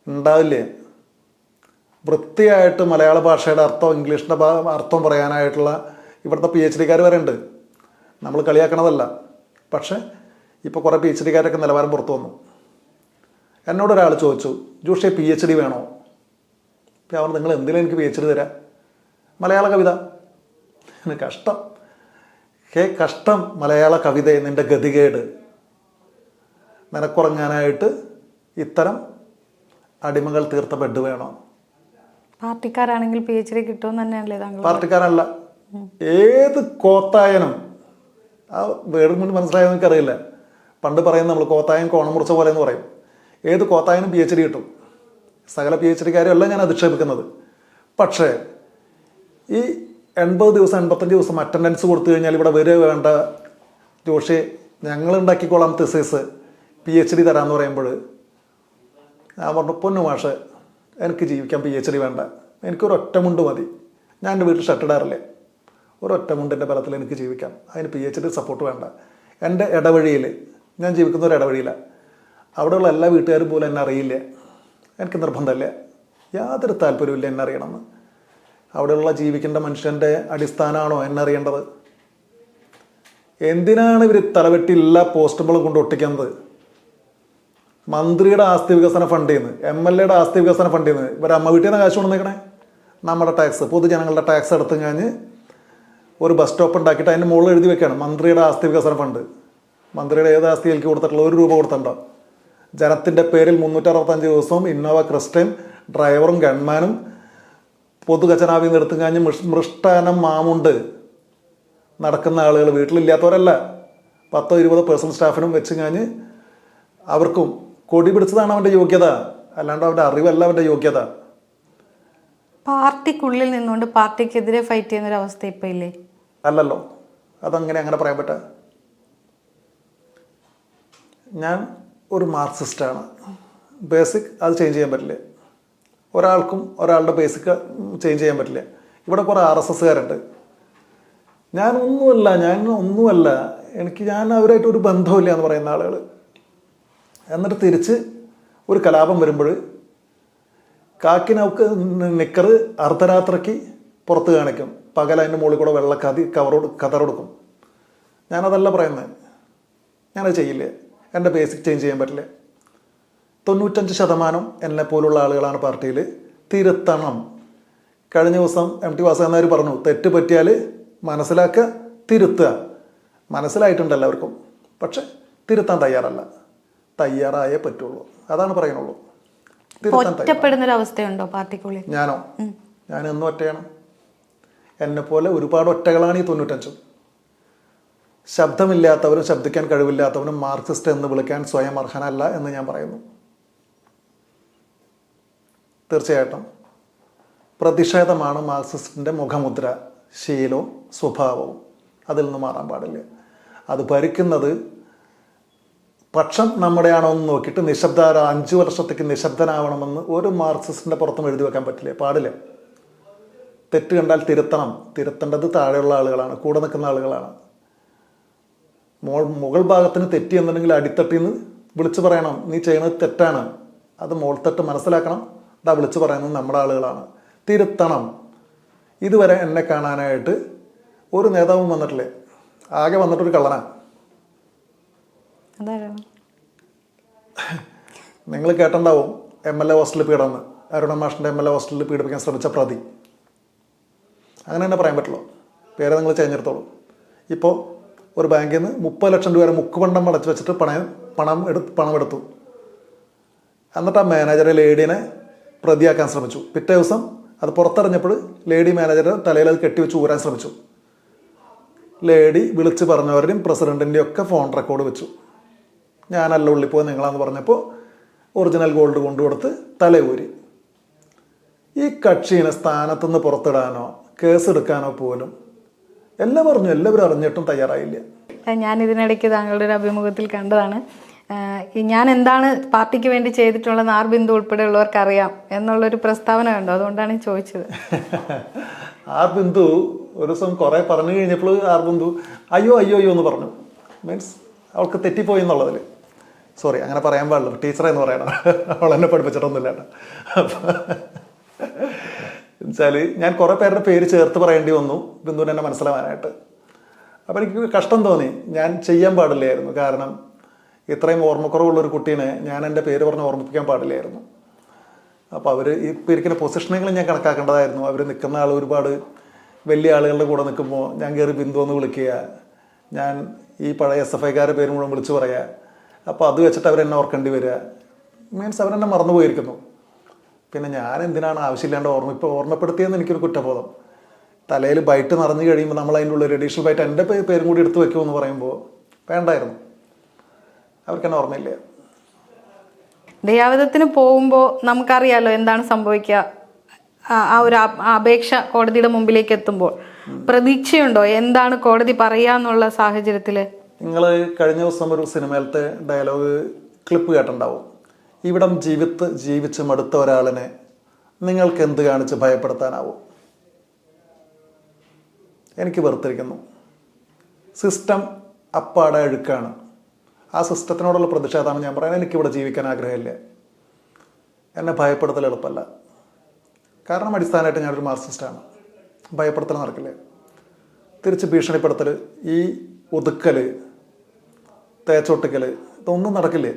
ഉണ്ടാവില്ലേ. വൃത്തിയായിട്ട് മലയാള ഭാഷയുടെ അർത്ഥം ഇംഗ്ലീഷിൻ്റെ അർത്ഥം പറയാനായിട്ടുള്ള ഇവിടുത്തെ PhD വരെ ഉണ്ട്. നമ്മൾ കളിയാക്കണതല്ല. പക്ഷേ ഇപ്പോൾ കുറേ PhD നിലവാരം പുറത്തു വന്നു. എന്നോടൊരാൾ ചോദിച്ചു, ജോഷേ PhD വേണോ? അപ്പോൾ അവർ നിങ്ങൾ എന്തിനും എനിക്ക് PhD തരാം? മലയാള കവിത. കഷ്ടം, കഷ്ടം മലയാള കവിതയെ, നിൻ്റെ ഗതികേട്. നിനക്കുറങ്ങാനായിട്ട് ഇത്തരം അടിമകൾ തീർത്ത ബെഡ് വേണോ? പാർട്ടിക്കാരാണെങ്കിൽ PhD കിട്ടുമെന്ന് തന്നെയല്ലേ താങ്കൾ? പാർട്ടിക്കാരല്ല, ഏത് കോത്തായനും. ആ വേർഡ് മുന്നിൽ മനസ്സിലായെന്ന് എനിക്കറിയില്ല. പണ്ട് പറയുന്ന നമ്മൾ കോത്തായൻ കോണം മുറിച്ച പോലെ എന്ന് പറയും. ഏത് കോത്തായനും PhD കിട്ടും. സകല PhD അല്ല ഞാൻ അധിക്ഷേപിക്കുന്നത്. പക്ഷേ ഈ 80 ദിവസം 85 ദിവസം അറ്റൻഡൻസ് കൊടുത്തു കഴിഞ്ഞാൽ ഇവിടെ വരിക വേണ്ട ജോഷി, ഞങ്ങൾ ഉണ്ടാക്കിക്കോളാം തിസീസ്, PhD തരാമെന്ന് പറയുമ്പോൾ ഞാൻ പറഞ്ഞു, പൊന്നു മാഷ് എനിക്ക് ജീവിക്കാൻ PhD വേണ്ട, എനിക്കൊരു ഒറ്റമുണ്ട് മതി. ഞാൻ എൻ്റെ വീട്ടിൽ ഷർട്ടിടാറില്ലേ, ഒരൊറ്റ മുണ്ടിൻ്റെ ബലത്തിൽ എനിക്ക് ജീവിക്കാം. അതിന് PhD സപ്പോർട്ട് വേണ്ട. എൻ്റെ ഇടവഴിയിൽ, ഞാൻ ജീവിക്കുന്ന ഒരു ഇടവഴിയിലാണ്, അവിടെയുള്ള എല്ലാ വീട്ടുകാരും പോലും എന്നെ അറിയില്ല. എനിക്ക് നിർബന്ധമില്ല, യാതൊരു താല്പര്യമില്ല എന്നെ അറിയണമെന്ന്. അവിടെയുള്ള ജീവിക്കേണ്ട മനുഷ്യൻ്റെ അടിസ്ഥാനമാണോ എന്നെ അറിയേണ്ടത്? എന്തിനാണ് ഇവർ തലവെട്ടി എല്ലാ പോസ്റ്റുകളും കൊണ്ട് ഒട്ടിക്കുന്നത്? മന്ത്രിയുടെ ആസ്തി വികസന ഫണ്ടിൽ നിന്ന്, MLAയുടെ ആസ്തി വികസന ഫണ്ടിൽ നിന്ന് ഇവർ അമ്മ വീട്ടിൽ നിന്ന് കാശ് കൊണ്ടുവന്നേക്കണേ. നമ്മുടെ ടാക്സ്, പൊതുജനങ്ങളുടെ ടാക്സ് എടുത്തു കഴിഞ്ഞ് ഒരു ബസ് സ്റ്റോപ്പ് ഉണ്ടാക്കിയിട്ട് അതിൻ്റെ മുകളിൽ എഴുതി വെക്കുകയാണ് മന്ത്രിയുടെ ആസ്തി വികസന ഫണ്ട്. മന്ത്രിയുടെ ഏത് ആസ്തിയിലേക്ക് കൊടുത്തിട്ടുള്ള 1 രൂപ കൊടുത്തിട്ടുണ്ടോ? ജനത്തിൻ്റെ പേരിൽ 365 ദിവസവും ഇന്നോവ ക്രിസ്റ്റൻ ഡ്രൈവറും ഗൺമാനും പൊതു ഖജനാവിൽ നിന്ന് എടുത്തു കഴിഞ്ഞ് മൃഷ്ടാനം മാമുണ്ട് നടക്കുന്ന ആളുകൾ, വീട്ടിലില്ലാത്തവരല്ല. 10-20 പേഴ്സണൽ സ്റ്റാഫിനും വെച്ച് കഴിഞ്ഞ് അവർക്കും കൊടി പിടിച്ചതാണ് അവൻ്റെ യോഗ്യത, അല്ലാണ്ട് അവൻ്റെ അറിവല്ല അവൻ്റെ യോഗ്യത. പാർട്ടിക്കുള്ളിൽ നിന്നുകൊണ്ട് പാർട്ടിക്കെതിരെ ഫൈറ്റ് ചെയ്യുന്നൊരു അവസ്ഥ ഇപ്പം ഇല്ലേ? അല്ലല്ലോ, അങ്ങനെ പറയാൻ പറ്റുക? ഞാൻ ഒരു മാർക്സിസ്റ്റാണ്. ബേസിക് അത് ചേഞ്ച് ചെയ്യാൻ പറ്റില്ല. ഒരാൾക്കും ഒരാളുടെ ബേസിക് ചേഞ്ച് ചെയ്യാൻ പറ്റില്ല. ഇവിടെ കുറേ RSSകാരുണ്ട്. ഞാനൊന്നുമല്ല, ഞാൻ അവരായിട്ട് ഒരു ബന്ധമില്ല എന്ന് പറയുന്ന ആളുകൾ. എന്നിട്ട് തിരിച്ച് ഒരു കലാപം വരുമ്പോൾ കാക്കിനവക്ക് നിക്കറ് അർദ്ധരാത്രിക്ക് പുറത്ത് കാണിക്കും, പകൽ അതിൻ്റെ മുകളിൽ കൂടെ കതറൊടുക്കും. ഞാനതല്ല പറയുന്നത്, ഞാനത് ചെയ്യില്ല. എൻ്റെ ബേസിക് ചേഞ്ച് ചെയ്യാൻ പറ്റില്ല. 95% എന്നെ പോലുള്ള ആളുകളാണ് പാർട്ടിയിൽ. തിരുത്തണം. കഴിഞ്ഞ ദിവസം MT വാസുദേവൻ പറഞ്ഞു, തെറ്റ് പറ്റിയാൽ മനസ്സിലാക്കുക, തിരുത്തുക. മനസ്സിലായിട്ടുണ്ട് എല്ലാവർക്കും, പക്ഷെ തിരുത്താൻ തയ്യാറായേ പറ്റുള്ളൂ. അതാണ് പറയുന്നുള്ളൂ. ഒറ്റപ്പെടുന്നൊരവസ്ഥയുണ്ടോ പാർട്ടിക്കുള്ളിൽ? ഞാൻ എന്നും ഒറ്റയാണ്. എന്നെപ്പോലെ ഒരുപാട് ഒറ്റകളാണ് ഈ 95. ശബ്ദമില്ലാത്തവരും ശബ്ദിക്കാൻ കഴിവില്ലാത്തവരും മാർക്സിസ്റ്റ് എന്ന് വിളിക്കാൻ സ്വയം അർഹനല്ല എന്ന് ഞാൻ പറയുന്നു. തീർച്ചയായിട്ടും പ്രതിഷേധമാണ് മാർക്സിസ്റ്റിൻ്റെ മുഖമുദ്ര, ശീലവും സ്വഭാവവും. അതിൽ നിന്ന് മാറാൻ പാടില്ല. അത് ഭരിക്കുന്നത് പക്ഷം നമ്മുടെയാണോ എന്ന് നോക്കിയിട്ട് 5 വർഷത്തേക്ക് നിശബ്ദനാവണമെന്ന് ഒരു മാർക്സിസ്റ്റിൻ്റെ പുറത്തും എഴുതി വെക്കാൻ പാടില്ല. തെറ്റ് കണ്ടാൽ തിരുത്തണം. തിരുത്തേണ്ടത് താഴെയുള്ള ആളുകളാണ്, കൂടെ നിൽക്കുന്ന ആളുകളാണ്. മുകൾ ഭാഗത്തിന് തെറ്റി എന്നുണ്ടെങ്കിൽ അടിത്തട്ടിൽ നിന്ന് വിളിച്ചു പറയണം, നീ ചെയ്യുന്നത് തെറ്റാണ്. അത് മോൾത്തട്ട് മനസ്സിലാക്കണം. ഇതാ വിളിച്ചു പറയുന്നത് നമ്മുടെ ആളുകളാണ്. തിരുത്തണം. ഇതുവരെ എന്നെ കാണാനായിട്ട് ഒരു നേതാവും വന്നിട്ടില്ലേ. ആകെ വന്നിട്ടൊരു കള്ളനാണ്. നിങ്ങൾ കേട്ടിട്ടുണ്ടാവും MLA ഹോസ്റ്റലിൽ പീഡനം, അരുണ മാഷിൻ്റെ MLA ഹോസ്റ്റലിൽ പീഡിപ്പിക്കാൻ ശ്രമിച്ച പ്രതി. അങ്ങനെ തന്നെ പറയാൻ പറ്റുള്ളൂ. പേരെ നിങ്ങൾ ചേഞ്ചെടുത്തോളൂ. ഇപ്പോൾ ഒരു ബാങ്കിൽ നിന്ന് 30 ലക്ഷം രൂപ വരെ മുക്കുപണ്ടം അടച്ചു വെച്ചിട്ട് പണം എടുത്തു. എന്നിട്ട് ആ മാനേജറെ ലേഡീനെ പ്രതിയാക്കാൻ ശ്രമിച്ചു. പിറ്റേ ദിവസം അത് പുറത്തറിഞ്ഞപ്പോൾ ലേഡി മാനേജറെ തലയിൽ അത് കെട്ടിവെച്ച് ഊരാൻ ശ്രമിച്ചു. ലേഡി വിളിച്ച് പറഞ്ഞവരുടെയും പ്രസിഡൻറ്റിൻ്റെയും ഒക്കെ ഫോൺ റെക്കോർഡ് വെച്ചു. ഞാനല്ല ഉള്ളിപ്പോയി നിങ്ങളാന്ന് പറഞ്ഞപ്പോൾ ഒറിജിനൽ ഗോൾഡ് കൊണ്ടുകൊടുത്ത് തലയൂരി. ഈ കക്ഷീനെ സ്ഥാനത്തുനിന്ന് പുറത്തിടാനോ കേസെടുക്കാനോ പോലും എല്ലാം പറഞ്ഞു, എല്ലാവരും അറിഞ്ഞിട്ടും തയ്യാറായില്ല. ഞാൻ ഇതിനിടയ്ക്ക് താങ്കളുടെ ഒരു അഭിമുഖത്തിൽ കണ്ടതാണ്, ഞാൻ എന്താണ് പാർട്ടിക്ക് വേണ്ടി ചെയ്തിട്ടുള്ളതെന്ന് ആർ ബിന്ദു ഉൾപ്പെടെയുള്ളവർക്ക് അറിയാം എന്നുള്ളൊരു പ്രസ്താവന കണ്ടു. അതുകൊണ്ടാണ് ചോദിച്ചത്. ആർ ബിന്ദു ഒരു ദിവസം കുറേ പറഞ്ഞു കഴിഞ്ഞപ്പോൾ ആർ ബിന്ദു അയ്യോ അയ്യോ അയ്യോ എന്ന് പറഞ്ഞു. മീൻസ് അവൾക്ക് തെറ്റിപ്പോയി എന്നുള്ളതിൽ. സോറി, അങ്ങനെ പറയാൻ പാടില്ല, ടീച്ചറെ എന്ന് പറയണം, അവൾ എന്നെ പഠിപ്പിച്ചിട്ടൊന്നുമില്ല കേട്ടോ. അപ്പം എന്നുവെച്ചാൽ ഞാൻ കുറേ പേരുടെ പേര് ചേർത്ത് പറയേണ്ടി വന്നു ബിന്ദുവിനെ എന്നെ മനസ്സിലാവാനായിട്ട്. അപ്പോൾ എനിക്ക് കഷ്ടം തോന്നി, ഞാൻ ചെയ്യാൻ പാടില്ലായിരുന്നു. കാരണം ഇത്രയും ഓർമ്മക്കുറവുള്ളൊരു കുട്ടീനെ ഞാൻ എൻ്റെ പേര് പറഞ്ഞ് ഓർമ്മിപ്പിക്കാൻ പാടില്ലായിരുന്നു. അപ്പോൾ അവർ ഇപ്പോൾ ഇരിക്കുന്ന പൊസിഷനുകൾ ഞാൻ കണക്കാക്കേണ്ടതായിരുന്നു. അവർ നിൽക്കുന്ന ആൾ ഒരുപാട് വലിയ ആളുകളുടെ കൂടെ നിൽക്കുമ്പോൾ ഞാൻ കയറി ബിന്ദു എന്ന് വിളിക്കുക, ഞാൻ ഈ പഴയ SFIക്കാരുടെ പേര് മുഴുവൻ വിളിച്ച് പറയുക. അപ്പോൾ അത് വെച്ചിട്ട് അവരെന്നെ ഓർക്കേണ്ടി വരിക. മീൻസ് അവരെന്നെ മറന്നു പോയിരിക്കുന്നു. പിന്നെ ഞാൻ എന്തിനാണ് ആവശ്യമില്ലാണ്ട് ഓർമ്മപ്പെടുത്തിയെന്ന് എനിക്കൊരു കുറ്റബോധം. തലയിൽ ബൈറ്റ് നിറഞ്ഞു കഴിയുമ്പോൾ നമ്മൾ അതിൻ്റെ ഉള്ളിൽ അഡീഷണൽ ബൈറ്റ് എൻ്റെ പേരും കൂടി എടുത്ത് വെക്കുമെന്ന് പറയുമ്പോൾ വേണ്ടായിരുന്നു. അവർക്കെന്നെ ഓർമ്മയില്ല. ദയാവധത്തിന് പോകുമ്പോൾ നമുക്കറിയാലോ എന്താണ് സംഭവിക്കുക. ആ ഒരു അപേക്ഷ കോടതിയുടെ മുമ്പിലേക്ക് എത്തുമ്പോൾ പ്രതീക്ഷയുണ്ടോ എന്താണ് കോടതി പറയാന്നുള്ള സാഹചര്യത്തിൽ? നിങ്ങൾ കഴിഞ്ഞ ദിവസം ഒരു സിനിമയിലത്തെ ഡയലോഗ് ക്ലിപ്പ് കേട്ടിട്ടുണ്ടാവും. ഇവിടം ജീവിച്ച് മടുത്ത ഒരാളിനെ നിങ്ങൾക്ക് എന്ത് കാണിച്ച് ഭയപ്പെടുത്താനാവും? എനിക്ക് വെറുത്തിരിക്കുന്നു. സിസ്റ്റം അപ്പാടെ അഴുക്കാണ്. ആ സിസ്റ്റത്തിനോടുള്ള പ്രതിഷേധമാണ് ഞാൻ പറയുന്നത്. എനിക്കിവിടെ ജീവിക്കാൻ ആഗ്രഹമില്ല. എന്നെ ഭയപ്പെടുത്തൽ എളുപ്പമല്ല. കാരണം അടിസ്ഥാനമായിട്ട് ഞാനൊരു മാർക്സിസ്റ്റാണ്. ഭയപ്പെടുത്തൽ നടക്കില്ല. തിരിച്ച് ഭീഷണിപ്പെടുത്തൽ, ഈ ഒതുക്കൽ, തേച്ചൊട്ടിക്കൽ, ഇതൊന്നും നടക്കില്ല.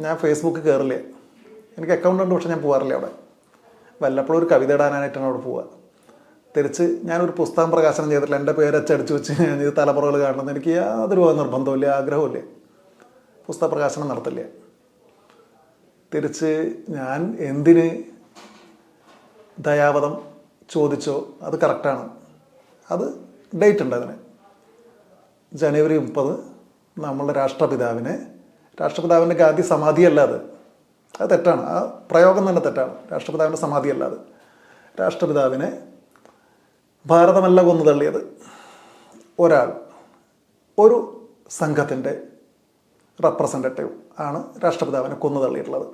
ഞാൻ ഫേസ്ബുക്ക് കയറില്ല. എനിക്ക് അക്കൗണ്ട് ഉണ്ട്, പക്ഷെ ഞാൻ പോകാറില്ല അവിടെ. വല്ലപ്പോഴും ഒരു കവിത ഇടാനായിട്ടാണ് അവിടെ പോവുക. തിരിച്ച് ഞാനൊരു പുസ്തകം പ്രകാശനം ചെയ്തിട്ടില്ല. എൻ്റെ പേര് അച്ചടിച്ച് വെച്ച് ഞാൻ ഇത് തലമുറകൾ കാണുന്നത് എനിക്ക് യാതൊരു നിർബന്ധമില്ല, ആഗ്രഹമില്ല. പുസ്തക പ്രകാശനം നടത്തില്ല. തിരിച്ച് ഞാൻ എന്തിന് ദയാവധം ചോദിച്ചോ അത് കറക്റ്റാണ്. അത് ഡേറ്റ് ഉണ്ട് അതിന്. ജനുവരി 30 നമ്മളുടെ രാഷ്ട്രപിതാവിൻ്റെ ഗാന്ധി സമാധിയല്ല അത് തെറ്റാണ്. ആ പ്രയോഗം തന്നെ തെറ്റാണ്. രാഷ്ട്രപിതാവിൻ്റെ സമാധിയല്ല അത്. രാഷ്ട്രപിതാവിനെ ഭാരതമല്ല കൊന്നു തള്ളിയത്. ഒരാൾ, ഒരു സംഘത്തിൻ്റെ റെപ്രസെൻറ്റേറ്റീവ് ആണ് രാഷ്ട്രപിതാവിനെ കൊന്നു തള്ളിയിട്ടുള്ളത്.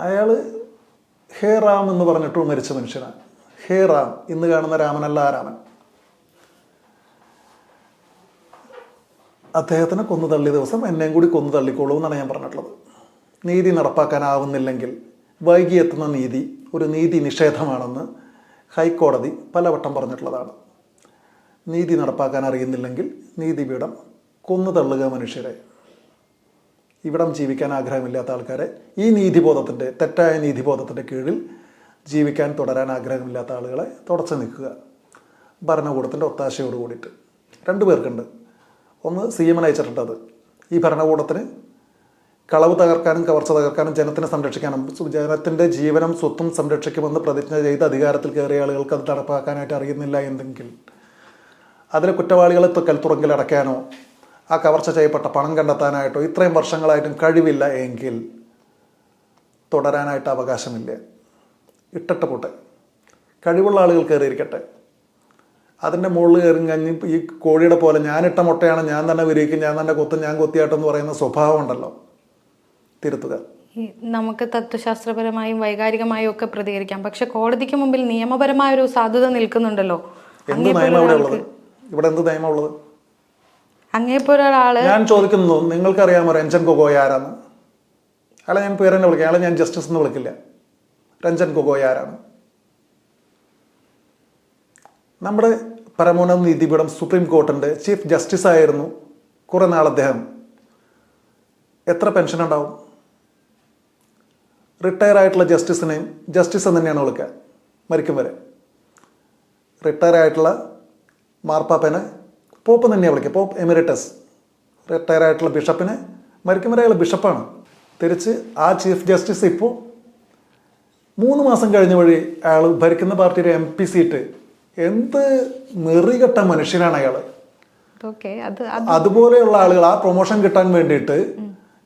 അയാൾ ഹേ റാം എന്ന് പറഞ്ഞിട്ട് മരിച്ച മനുഷ്യനാണ്. ഹേ റാം, ഇന്ന് കാണുന്ന രാമനല്ല ആ രാമൻ. അദ്ദേഹത്തിനെ കൊന്നു തള്ളിയ ദിവസം എന്നെയും കൂടി കൊന്നു തള്ളിക്കോളൂ എന്നാണ് ഞാൻ പറഞ്ഞിട്ടുള്ളത്. നീതി നടപ്പാക്കാനാവുന്നില്ലെങ്കിൽ വൈകി എത്തുന്ന നീതി ഒരു നീതി നിഷേധമാണെന്ന് ഹൈക്കോടതി പലവട്ടം പറഞ്ഞിട്ടുള്ളതാണ്. നീതി നടപ്പാക്കാൻ അറിയുന്നില്ലെങ്കിൽ നീതിപീഠം കൊന്നു തള്ളുക മനുഷ്യരെ. ഇവിടം ജീവിക്കാൻ ആഗ്രഹമില്ലാത്ത ആൾക്കാരെ ഈ നീതിബോധത്തിൻ്റെ, തെറ്റായ നീതിബോധത്തിൻ്റെ കീഴിൽ ജീവിക്കാൻ തുടരാൻ ആഗ്രഹമില്ലാത്ത ആളുകളെ തുടച്ചു നിൽക്കുക. ഭരണകൂടത്തിൻ്റെ ഒത്താശയോട് കൂടിയിട്ട് 2 പേർക്കുണ്ട്. ഒന്ന് CM അയച്ചിട്ടുണ്ടത്. ഈ ഭരണകൂടത്തിന് കളവ് തകർക്കാനും കവർച്ച തകർക്കാനും ജനത്തിനെ സംരക്ഷിക്കാനും ജനത്തിൻ്റെ ജീവനും സ്വത്തും സംരക്ഷിക്കുമെന്ന് പ്രതിജ്ഞ ചെയ്ത് അധികാരത്തിൽ കയറിയ ആളുകൾക്ക് അത് നടപ്പാക്കാനായിട്ട് അറിയുന്നില്ല എന്നെങ്കിൽ അതിലെ കുറ്റവാളികളെ കൽത്തുറങ്കിൽ അടയ്ക്കാനോ ആ കവർച്ച ചെയ്യപ്പെട്ട പണം കണ്ടെത്താനായിട്ടോ ഇത്രയും വർഷങ്ങളായിട്ടും കഴിവില്ല എങ്കിൽ തുടരാനായിട്ട് അവകാശമില്ല. ഇട്ടിട്ട് പോട്ടെ, കഴിവുള്ള ആളുകൾ കയറിയിരിക്കട്ടെ. അതിൻ്റെ മുകളിൽ കയറി കഴിഞ്ഞ് ഈ കോഴിയുടെ പോലെ ഞാനിട്ട മുട്ടയാണ് ഞാൻ തന്നെ വിരിയിക്കും, ഞാൻ തന്നെ കൊത്തും, ഞാൻ കൊത്തിയാട്ടെന്ന് പറയുന്ന സ്വഭാവം ഉണ്ടല്ലോ, തിരുത്തുക. നമുക്ക് തത്വശാസ്ത്രപരമായും വൈകാരികമായും ഒക്കെ പ്രതികരിക്കാം. പക്ഷെ കോടതിക്ക് മുമ്പിൽ നിയമപരമായ ഒരു സാധുത നിൽക്കുന്നുണ്ടല്ലോ. എന്ത് നിയമം ഇവിടെ ഉള്ളത്? ഇവിടെ എന്ത് നിയമം ഉള്ളത്? അങ്ങേപ്പോലൊരാള് ഞാൻ ചോദിക്കുന്നു, നിങ്ങൾക്കറിയാമോ രഞ്ജൻ ഗൊഗോയ് ആരാണ്? അയാളെ ഞാൻ പേരെന്നെ വിളിക്കാം. അയാളെ ഞാൻ ജസ്റ്റിസ് എന്ന് വിളിക്കില്ല. രഞ്ജൻ ഗൊഗോയ് ആരാണ്? നമ്മുടെ പരമോന്നത നീതിപീഠം സുപ്രീം കോർട്ടിൻ്റെ ചീഫ് ജസ്റ്റിസ് ആയിരുന്നു കുറേ നാൾ അദ്ദേഹം. എത്ര പെൻഷൻ ഉണ്ടാവും? റിട്ടയർ ആയിട്ടുള്ള ജസ്റ്റിസിനെയും ജസ്റ്റിസ് എന്ന് തന്നെയാണ് വിളിക്കുക മരിക്കും വരെ. റിട്ടയർ ആയിട്ടുള്ള മാർപ്പാപ്പനെ പോപ്പ് തന്നെയാണ് വിളിക്കുക, പോപ്പ് എമിരറ്റസ്. റിട്ടയർ ആയിട്ടുള്ള ബിഷപ്പിനെ മരിക്കും വരെ അയാൾ ബിഷപ്പാണ്. തിരിച്ച് ആ ചീഫ് ജസ്റ്റിസ് ഇപ്പോൾ 3 മാസം കഴിഞ്ഞ വഴി അയാൾ ഭരിക്കുന്ന പാർട്ടിയുടെ MP സീറ്റ് എന്ത് നെറികെട്ട മനുഷ്യനാണ് അയാൾ. ഓക്കെ, അതുപോലെയുള്ള ആളുകൾ ആ പ്രൊമോഷൻ കിട്ടാൻ വേണ്ടിയിട്ട്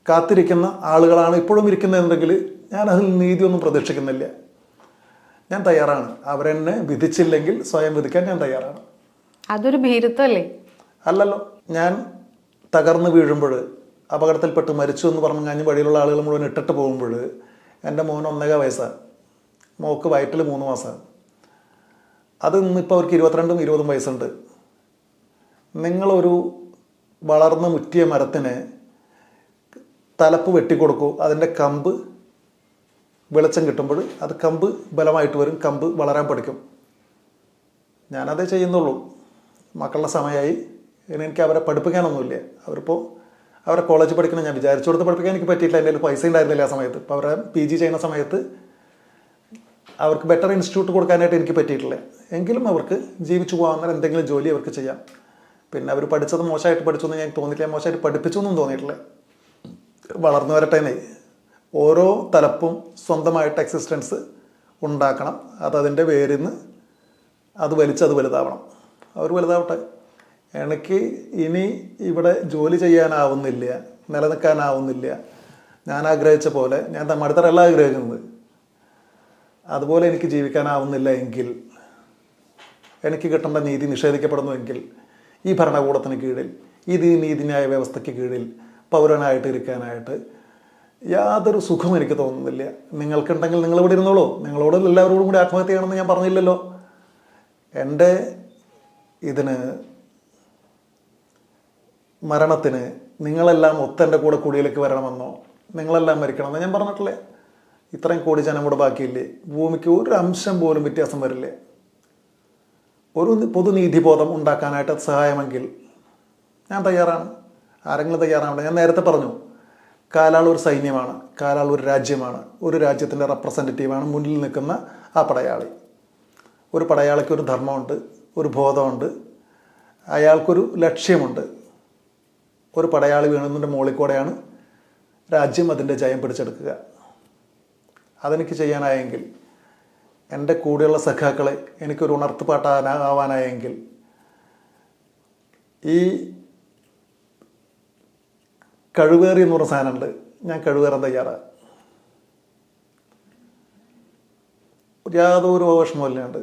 കാത്തിരിക്കുന്ന ആളുകളാണ് ഇപ്പോഴും ഇരിക്കുന്നതെങ്കിൽ ഞാൻ അതിൽ നീതിയൊന്നും പ്രതീക്ഷിക്കുന്നില്ല. ഞാൻ തയ്യാറാണ്. അവരെന്നെ വിധിച്ചില്ലെങ്കിൽ സ്വയം വിധിക്കാൻ ഞാൻ തയ്യാറാണ്. അതൊരു ഭീരുത്വല്ലേ? അല്ലല്ലോ. ഞാൻ തകർന്ന് വീഴുമ്പോൾ, അപകടത്തിൽപ്പെട്ട് മരിച്ചു എന്ന് പറഞ്ഞു കഴിഞ്ഞ് വഴിയിലുള്ള ആളുകൾ മുഴുവൻ ഇട്ടിട്ട് പോകുമ്പോൾ എൻ്റെ മോൻ 1.5 വയസ്സാണ്, മോക്ക് വയറ്റിൽ 3 മാസമാണ്. അത് ഇന്നിപ്പോൾ അവർക്ക് 22ഉം 20ഉം വയസ്സുണ്ട്. നിങ്ങളൊരു വളർന്ന് മുറ്റിയ മരത്തിന് തലപ്പ് വെട്ടിക്കൊടുക്കൂ, അതിൻ്റെ കമ്പ് വെളിച്ചം കിട്ടുമ്പോൾ അത് കമ്പ് ബലമായിട്ട് വരും, കമ്പ് വളരാൻ പഠിക്കും. ഞാനതേ ചെയ്യുന്നുള്ളൂ. മക്കളുടെ സമയമായി. ഇനി എനിക്ക് അവരെ പഠിപ്പിക്കാനൊന്നുമില്ല. അവരെ കോളേജിൽ പഠിക്കണം. ഞാൻ വിചാരിച്ചു കൊടുത്ത് പഠിപ്പിക്കാൻ എനിക്ക് പറ്റിയിട്ടില്ല. എൻ്റെ കയ്യിൽ പൈസ ഉണ്ടായിരുന്നില്ല ആ സമയത്ത്. ഇപ്പോൾ അവരെ PG ചെയ്യുന്ന സമയത്ത് അവർക്ക് ബെറ്റർ ഇൻസ്റ്റിറ്റ്യൂട്ട് കൊടുക്കാനായിട്ട് എനിക്ക് പറ്റിയിട്ടില്ല. എങ്കിലും അവർക്ക് ജീവിച്ചു പോകാവുന്ന എന്തെങ്കിലും ജോലി അവർക്ക് ചെയ്യാം. പിന്നെ അവർ പഠിച്ചത് മോശമായിട്ട് പഠിച്ചു എന്ന് ഞാൻ തോന്നിയിട്ടില്ല, മോശമായിട്ട് പഠിപ്പിച്ചു എന്നും തോന്നിയിട്ടില്ല. വളർന്നു വരട്ടേനെ. ഓരോ തലപ്പും സ്വന്തമായിട്ട് എക്സിസ്റ്റൻസ് ഉണ്ടാക്കണം. അതതിൻ്റെ പേരിൽ നിന്ന് അത് വലുതാവണം. അവർ വലുതാവട്ടെ. എനിക്ക് ഇനി ഇവിടെ ജോലി ചെയ്യാനാവുന്നില്ല, നിലനിൽക്കാനാവുന്നില്ല. ഞാൻ ആഗ്രഹിച്ച പോലെ, ഞാൻ തമ്മടുത്തറല്ല ആഗ്രഹിക്കുന്നത്, അതുപോലെ എനിക്ക് ജീവിക്കാനാവുന്നില്ല എങ്കിൽ, എനിക്ക് കിട്ടേണ്ട നീതി നിഷേധിക്കപ്പെടുന്നുവെങ്കിൽ, ഈ ഭരണകൂടത്തിന് കീഴിൽ, ഈ നീതിന്യായ വ്യവസ്ഥയ്ക്ക് കീഴിൽ പൗരനായിട്ട് ഇരിക്കാനായിട്ട് യാതൊരു സുഖം എനിക്ക് തോന്നുന്നില്ല. നിങ്ങൾക്കുണ്ടെങ്കിൽ നിങ്ങളിവിടെ ഇരുന്നോളൂ. നിങ്ങളോട് എല്ലാവരോടും കൂടി ആത്മഹത്യ ചെയ്യണമെന്ന് ഞാൻ പറഞ്ഞില്ലല്ലോ. എൻ്റെ ഇതിന്, മരണത്തിന് നിങ്ങളെല്ലാം ഒത്തെൻ്റെ കൂടെ കുടിയിലേക്ക് വരണമെന്നോ നിങ്ങളെല്ലാം മരിക്കണമെന്നോ ഞാൻ പറഞ്ഞിട്ടില്ലേ. ഇത്രയും കോടി ജനം കൂടെ ബാക്കിയില്ലേ? ഭൂമിക്ക് ഒരു അംശം പോലും വ്യത്യാസം വരില്ലേ? ഒരു പൊതുനീതിബോധം ഉണ്ടാക്കാനായിട്ട് സഹായമെങ്കിൽ ഞാൻ തയ്യാറാണ്. ആരെങ്കിലും തയ്യാറാണ്? ഞാൻ നേരത്തെ പറഞ്ഞു, കാലാൾ ഒരു സൈന്യമാണ്, കാലാൾ ഒരു രാജ്യമാണ്, ഒരു രാജ്യത്തിൻ്റെ റെപ്രസെൻറ്റേറ്റീവാണ് മുന്നിൽ നിൽക്കുന്ന ആ പടയാളി. ഒരു പടയാളിക്ക് ഒരു ധർമ്മമുണ്ട്, ഒരു ബോധമുണ്ട്, അയാൾക്കൊരു ലക്ഷ്യമുണ്ട്. ഒരു പടയാളി വീണതിൻ്റെ മുകളിൽ കൂടെയാണ് രാജ്യം അതിൻ്റെ ജയം പിടിച്ചെടുക്കുക. അതെനിക്ക് ചെയ്യാനായെങ്കിൽ, എൻ്റെ കൂടെയുള്ള സഖാക്കളെ എനിക്കൊരു ഉണർത്തുപാട്ടാവാനായെങ്കിൽ, ഈ കഴിവേറി എന്ന് പറഞ്ഞ സാധനമുണ്ട്, ഞാൻ കഴിവേറാൻ തയ്യാറാണ്. യാതൊരു വിഷമമില്ലാണ്ട്.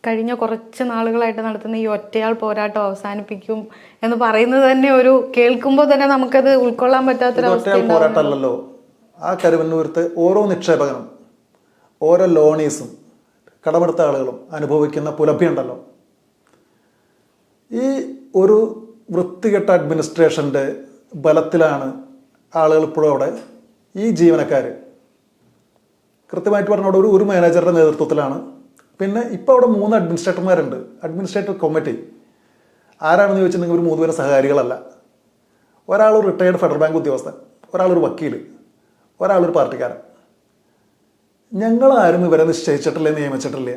കഴിഞ്ഞ കുറച്ച് നാളുകളായിട്ട് നടത്തുന്ന ഈ ഒറ്റയാൾ പോരാട്ടം അവസാനിപ്പിക്കും എന്ന് പറയുന്നത് തന്നെ ഒരു കേൾക്കുമ്പോൾ തന്നെ നമുക്കത് ഉൾക്കൊള്ളാൻ പറ്റാത്തൊരവസ്ഥ. ഒറ്റയാൾ പോരാട്ടമല്ലല്ലോ. ആ കരുവന്നൂരത്തെ ഓരോ നിക്ഷേപകനും, ഓരോ ലോണീസും, കടമെടുത്ത ആളുകളും അനുഭവിക്കുന്ന പുലഭ്യമുണ്ടല്ലോ. ഈ ഒരു വൃത്തികെട്ട അഡ്മിനിസ്ട്രേഷൻ്റെ ബലത്തിലാണ് ആളുകൾ ഇപ്പോഴും അവിടെ, ഈ ജീവനക്കാർ കൃത്യമായിട്ട് പറഞ്ഞ അവിടെ ഒരു മാനേജറുടെ നേതൃത്വത്തിലാണ്. പിന്നെ ഇപ്പോൾ അവിടെ 3 അഡ്മിനിസ്ട്രേറ്റർമാരുണ്ട്. അഡ്മിനിസ്ട്രേറ്റീവ് കമ്മിറ്റി ആരാണെന്ന് ചോദിച്ചിട്ടുണ്ടെങ്കിൽ ഒരു 3 പേരും സഹകാരികളല്ല. ഒരാളൊരു റിട്ടയർഡ് ഫെഡറൽ ബാങ്ക് ഉദ്യോഗസ്ഥൻ, ഒരാളൊരു വക്കീൽ, ഒരാളൊരു പാർട്ടിക്കാരൻ. ഞങ്ങളാരും ഇവരെ നിശ്ചയിച്ചിട്ടില്ല, നിയമിച്ചിട്ടില്ല.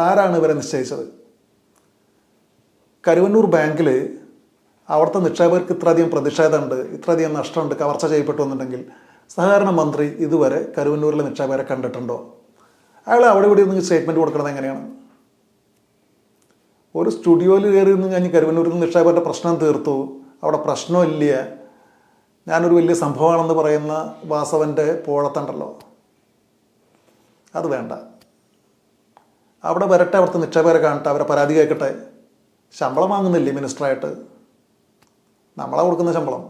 ആരാണ് ഇവരെ നിശ്ചയിച്ചത്? കരുവന്നൂർ ബാങ്കിൽ അവിടുത്തെ നിക്ഷേപകർക്ക് ഇത്രയധികം പ്രതിഷേധമുണ്ട്, ഇത്രയധികം നഷ്ടമുണ്ട്, കവർച്ച ചെയ്യപ്പെട്ടു എന്നുണ്ടെങ്കിൽ സഹകരണ മന്ത്രി ഇതുവരെ കരുവന്നൂരിലെ നിക്ഷേപകരെ കണ്ടിട്ടുണ്ടോ? അയാൾ അവിടെ ഇവിടെ നിന്ന് സ്റ്റേറ്റ്മെൻറ്റ് കൊടുക്കുന്നത് എങ്ങനെയാണ്? ഒരു സ്റ്റുഡിയോയിൽ കയറി നിന്ന് കഴിഞ്ഞ് കരുവന്നൂരിൽ നിന്ന് നിക്ഷേപകരുടെ പ്രശ്നം തീർത്തു, അവിടെ പ്രശ്നമില്ല, ഞാനൊരു വലിയ സംഭവമാണെന്ന് പറയുന്ന വാസവൻ്റെ പോഴത്തുണ്ടല്ലോ, അത് വേണ്ട. അവിടെ വരട്ടെ, അവിടുത്തെ നിക്ഷേപകരെ കാണട്ടെ, അവരെ പരാതി കേൾക്കട്ടെ. ശമ്പളം വാങ്ങുന്നില്ലേ മിനിസ്റ്ററായിട്ട്? നമ്മളാ കൊടുക്കുന്ന ശമ്പളം.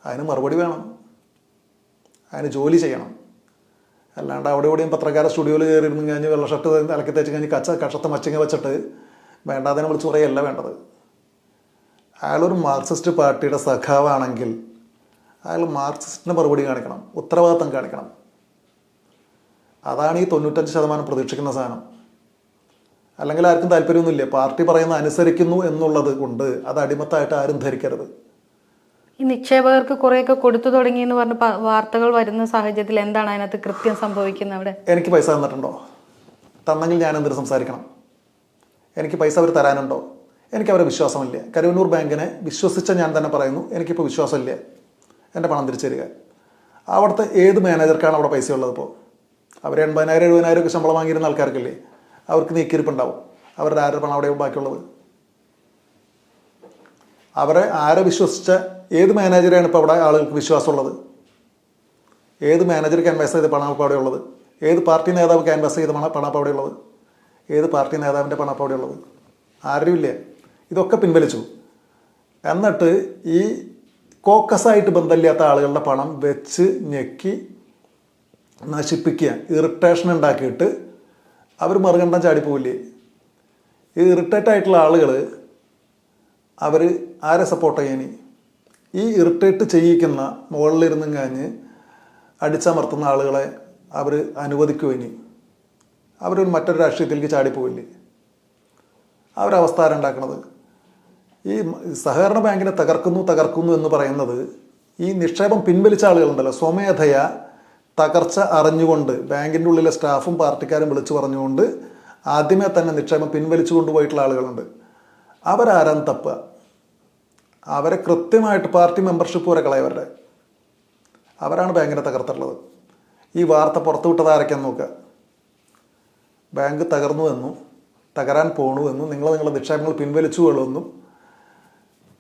അതിന് മറുപടി വേണം, അതിന് ജോലി ചെയ്യണം. അല്ലാണ്ട് അവിടെ ഇവിടെയും പത്രക്കാരെ സ്റ്റുഡിയോയിൽ കയറി ഇരുന്ന് കഴിഞ്ഞ് വെള്ള ഷർട്ട് അലക്കി തേച്ച് കഴിഞ്ഞ് കഷത്തെ മച്ചിങ്ങ വെച്ചിട്ട് വേണ്ടാതിനെ വിളിച്ച് പറയല്ല വേണ്ടത്. അയാളൊരു മാർക്സിസ്റ്റ് പാർട്ടിയുടെ സഖാവാണെങ്കിൽ അയാൾ മാർക്സിസ്റ്റിൻ്റെ മറുപടി കാണിക്കണം, ഉത്തരവാദിത്തം കാണിക്കണം. അതാണ് ഈ 95% പ്രതീക്ഷിക്കുന്ന സാധനം. അല്ലെങ്കിൽ ആർക്കും താല്പര്യമൊന്നുമില്ല. പാർട്ടി പറയുന്ന അനുസരിക്കുന്നു എന്നുള്ളത് കൊണ്ട് അത് അടിമത്തായിട്ട് ആരും ധരിക്കരുത്. ഈ നിക്ഷേപകർക്ക് കുറേയൊക്കെ കൊടുത്തു തുടങ്ങി എന്ന് പറഞ്ഞ വാർത്തകൾ വരുന്ന സാഹചര്യത്തിൽ എന്താണ് അതിനകത്ത് കൃത്യം സംഭവിക്കുന്നത്? അവിടെ എനിക്ക് പൈസ തന്നിട്ടുണ്ടോ? തന്നെങ്കിൽ ഞാൻ എന്തിനു സംസാരിക്കണം? എനിക്ക് പൈസ അവർ തരാനുണ്ടോ? എനിക്ക് അവരെ വിശ്വാസമില്ല. കരുവന്നൂർ ബാങ്കിനെ വിശ്വസിച്ച ഞാൻ തന്നെ പറയുന്നു, എനിക്കിപ്പോൾ വിശ്വാസമില്ല എൻ്റെ പണം തിരിച്ചു തരിക. അവിടുത്തെ ഏത് മാനേജർക്കാണ് അവിടെ പൈസ ഉള്ളത്? ഇപ്പോൾ അവർ 80,000-70,000 ഒക്കെ ശമ്പളം വാങ്ങിയിരുന്ന ആൾക്കാർക്കല്ലേ, അവർക്ക് നീക്കിയിരിപ്പുണ്ടാവും. അവരുടെ ആരുടെ പണം അവിടെ ബാക്കിയുള്ളത്? അവരെ ആരെ വിശ്വസിച്ച ഏത് മാനേജരെയാണ് ഇപ്പോൾ അവിടെ ആളുകൾക്ക് വിശ്വാസമുള്ളത്? ഏത് മാനേജർ ക്യാൻവാസ് ചെയ്ത പണം ഇപ്പോൾ അവിടെ ഉള്ളത്? ഏത് പാർട്ടി നേതാവ് ക്യാൻവാസ് ചെയ്ത പണം ഇപ്പോൾ അവിടെ ഉള്ളത്? ഏത് പാർട്ടി നേതാവിൻ്റെ പണം ഇപ്പോൾ അവിടെ ഉള്ളത്? ആരുമില്ല. ഇതൊക്കെ പിൻവലിച്ചു. എന്നിട്ട് ഈ കോക്കസായിട്ട് ബന്ധമില്ലാത്ത ആളുകളുടെ പണം വെച്ച് ഞെക്കി നശിപ്പിക്കുക, ഇറിറ്റേഷൻ ഉണ്ടാക്കിയിട്ട് അവർ മറുകണ്ഠം ചാടിപ്പോവില്ലേ? ഈ ഇറിറ്റേറ്റ് ആയിട്ടുള്ള ആളുകൾ അവർ ആരെ സപ്പോർട്ട് ചെയ്യാനി? ഈ ഇറിറ്റേറ്റ് ചെയ്യിക്കുന്ന മുകളിലിരുന്നും കഴിഞ്ഞ് അടിച്ചമർത്തുന്ന ആളുകളെ അവർ അനുവദിക്കുവിനി? അവരൊരു മറ്റൊരു രാഷ്ട്രീയത്തിലേക്ക് ചാടിപ്പോവില്ലേ? അവരവസ്ഥ ആരുണ്ടാക്കണത്? ഈ സഹകരണ ബാങ്കിനെ തകർക്കുന്നു എന്ന് പറയുന്നത് ഈ നിക്ഷേപം പിൻവലിച്ച ആളുകളുണ്ടല്ലോ, സ്വമേധയാ തകർച്ച അറിഞ്ഞുകൊണ്ട് ബാങ്കിൻ്റെ ഉള്ളിലെ സ്റ്റാഫും പാർട്ടിക്കാരും വിളിച്ചു പറഞ്ഞുകൊണ്ട് ആദ്യമേ തന്നെ നിക്ഷേപം പിൻവലിച്ചു കൊണ്ടുപോയിട്ടുള്ള ആളുകളുണ്ട്. അവരാരാന്ന് തപ്പുക? അവരെ കൃത്യമായിട്ട് പാർട്ടി മെമ്പർഷിപ്പ് വരെ കളയവരുടെ അവരാണ് ബാങ്കിനെ തകർത്തുള്ളത്. ഈ വാർത്ത പുറത്തുവിട്ടത് ആരൊക്കെയാന്ന് നോക്കുക. ബാങ്ക് തകർന്നു എന്നും തകരാൻ പോണു എന്നും നിങ്ങളുടെ നിക്ഷേപങ്ങൾ പിൻവലിച്ചുകൊള്ളുമെന്നും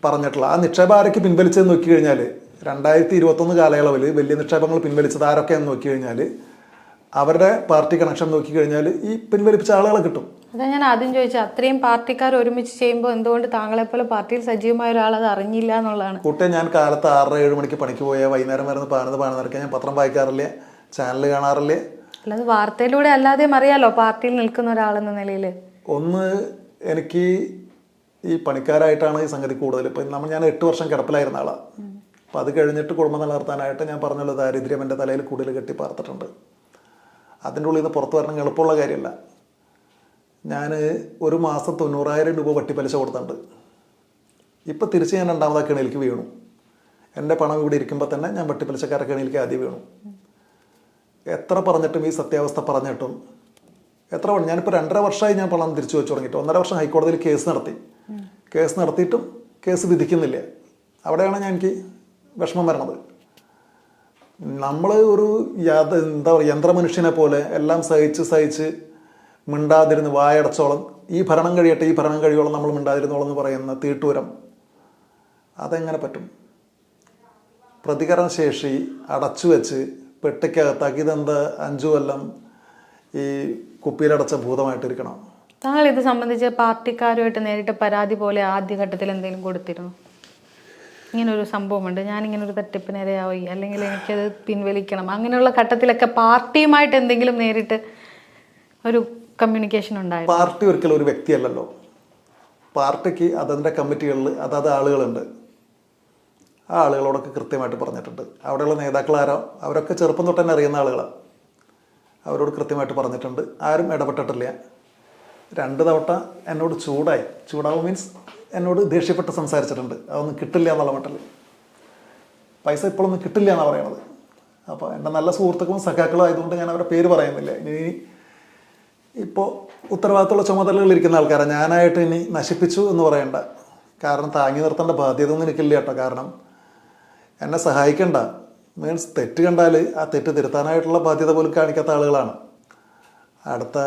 പറഞ്ഞിട്ടുള്ള ആ നിക്ഷേപം ആരൊക്കെ പിൻവലിച്ചതെന്ന് നോക്കി കഴിഞ്ഞാൽ 2021 കാലയളവിൽ വലിയ നിക്ഷേപങ്ങൾ പിൻവലിച്ചത് ആരൊക്കെയെന്ന് നോക്കി കഴിഞ്ഞാൽ അവരുടെ പാർട്ടി കണക്ഷൻ നോക്കി കഴിഞ്ഞാൽ ഈ പിൻവലിപ്പിച്ച ആളുകളെ കിട്ടും. അതാ ഞാൻ ആദ്യം ചോദിച്ചത്, അത്രയും പാർട്ടിക്കാർ ഒരുമിച്ച് ചെയ്യുമ്പോൾ എന്തുകൊണ്ട് താങ്കളെപ്പോലെ പാർട്ടിയിൽ സജീവമായ ഒരാൾ അത് അറിഞ്ഞില്ല എന്നുള്ളതാണ്. കൂട്ടെ, ഞാൻ കാലത്ത് 6-7 മണിക്ക് പണിക്ക് പോയാൽ വൈകുന്നേരം വരുന്ന 11 ഞാൻ പത്രം വായിക്കാറില്ല, ചാനൽ കാണാറില്ല. അല്ലാതെ വാർത്തയിലൂടെ അല്ലാതെയും അറിയാലോ പാർട്ടിയിൽ നിൽക്കുന്ന ഒരാളെന്ന നിലയിൽ. ഒന്ന് എനിക്ക് ഈ പണിക്കാരായിട്ടാണ് ഈ സംഗതി കൂടുതൽ. ഇപ്പം ഞാൻ 8 വർഷം കിടപ്പിലായിരുന്ന ആളാണ്. അപ്പം അത് കഴിഞ്ഞിട്ട് കുടുംബം നിലനിർത്താനായിട്ട് ഞാൻ പറഞ്ഞല്ലോ ദാരിദ്ര്യം എൻ്റെ തലയിൽ കൂടുതൽ കെട്ടി പാർത്തിട്ടുണ്ട്. അതിൻ്റെ ഉള്ളിൽ നിന്ന് പുറത്തു വരണം എളുപ്പമുള്ള കാര്യമല്ല. ഞാൻ ഒരു മാസം 90,000 രൂപ വട്ടിപ്പലിശ കൊടുത്തിട്ടുണ്ട്. ഇപ്പം തിരിച്ച് ഞാൻ 2ാമതാ കെണിയിലേക്ക് വീണു. എൻ്റെ പണം ഇവിടെ ഇരിക്കുമ്പോൾ തന്നെ ഞാൻ വട്ടിപ്പലിശക്കാരുടെ കെണിയിലേക്ക് ആദ്യം വീണു. എത്ര പറഞ്ഞിട്ടും ഈ സത്യാവസ്ഥ പറഞ്ഞിട്ടും ഞാനിപ്പോൾ 2.5 വർഷമായി ഞാൻ പണം തിരിച്ചു വെച്ച് തുടങ്ങിയിട്ട് 1.5 വർഷം ഹൈക്കോടതിയിൽ കേസ് നടത്തിയിട്ടും കേസ് വിധിക്കുന്നില്ല. അവിടെയാണ് ഞാൻ എനിക്ക് വിഷമം വരണത്. നമ്മൾ ഒരു എന്താ പറയുക, യന്ത്രമനുഷ്യനെ പോലെ എല്ലാം സഹിച്ച് മിണ്ടാതിരുന്ന് വായടച്ചോളം ഈ ഭരണം കഴിയോളം നമ്മൾ മിണ്ടാതിരുന്നോളം എന്ന് പറയുന്ന തീട്ടൂരം അതെങ്ങനെ പറ്റും? പ്രതികരണശേഷി അടച്ചു വെച്ച് പെട്ടിക്കകത്താക്കി ഇതെന്താ 5 കൊല്ലം ഈ കുപ്പിയിലടച്ച ഭൂതമായിട്ടിരിക്കണം. താങ്കൾ ഇത് സംബന്ധിച്ച് പാർട്ടിക്കാരുമായിട്ട് നേരിട്ട് പരാതി പോലെ ആദ്യഘട്ടത്തിൽ എന്തെങ്കിലും കൊടുത്തിരുന്നു? ഇങ്ങനൊരു സംഭവമുണ്ട്, ഞാനിങ്ങനൊരു തട്ടിപ്പിന് ഇരയായി, അല്ലെങ്കിൽ എനിക്കത് പിൻവലിക്കണം, അങ്ങനെയുള്ള ഘട്ടത്തിലൊക്കെ പാർട്ടിയുമായിട്ട് എന്തെങ്കിലും നേരിട്ട് ഒരു കമ്മ്യൂണിക്കേഷൻ ഉണ്ടായിരുന്നു? പാർട്ടി ഒരിക്കലും ഒരു വ്യക്തിയല്ലല്ലോ. പാർട്ടിക്ക് അതിൻ്റെ കമ്മിറ്റികളിൽ അതത് ആളുകളുണ്ട്. ആ ആളുകളോടൊക്കെ കൃത്യമായിട്ട് പറഞ്ഞിട്ടുണ്ട്. അവിടെയുള്ള നേതാക്കളാരോ അവരൊക്കെ ചെറുപ്പം തൊട്ട് തന്നെ അറിയുന്ന ആളുകളാണ്. അവരോട് കൃത്യമായിട്ട് പറഞ്ഞിട്ടുണ്ട്. ആരും ഇടപെട്ടിട്ടില്ല. 2 തവണ എന്നോട് ചൂടാവും മീൻസ് എന്നോട് ദേഷ്യപ്പെട്ട് സംസാരിച്ചിട്ടുണ്ട്. അതൊന്നും കിട്ടില്ല എന്നുള്ള മട്ടിൽ. പൈസ ഇപ്പോഴൊന്നും കിട്ടില്ല എന്നാണ് പറയണത്. അപ്പോൾ എൻ്റെ നല്ല സുഹൃത്തുക്കളും സഖാക്കളും ആയതുകൊണ്ട് ഞാൻ അവരുടെ പേര് പറയുന്നില്ല. ഇനി ഇപ്പോൾ ഉത്തരവാദിത്തമുള്ള ചുമതലകളിരിക്കുന്ന ആൾക്കാരെ ഞാനായിട്ട് ഇനി നശിപ്പിച്ചു എന്ന് പറയണ്ട. കാരണം താങ്ങി നിർത്തേണ്ട ബാധ്യത ഒന്നും എനിക്കില്ല കേട്ടോ. കാരണം എന്നെ സഹായിക്കണ്ട മീൻസ് തെറ്റ് കണ്ടാൽ ആ തെറ്റ് തിരുത്താനായിട്ടുള്ള ബാധ്യത പോലും കാണിക്കാത്ത ആളുകളാണ്. അടുത്ത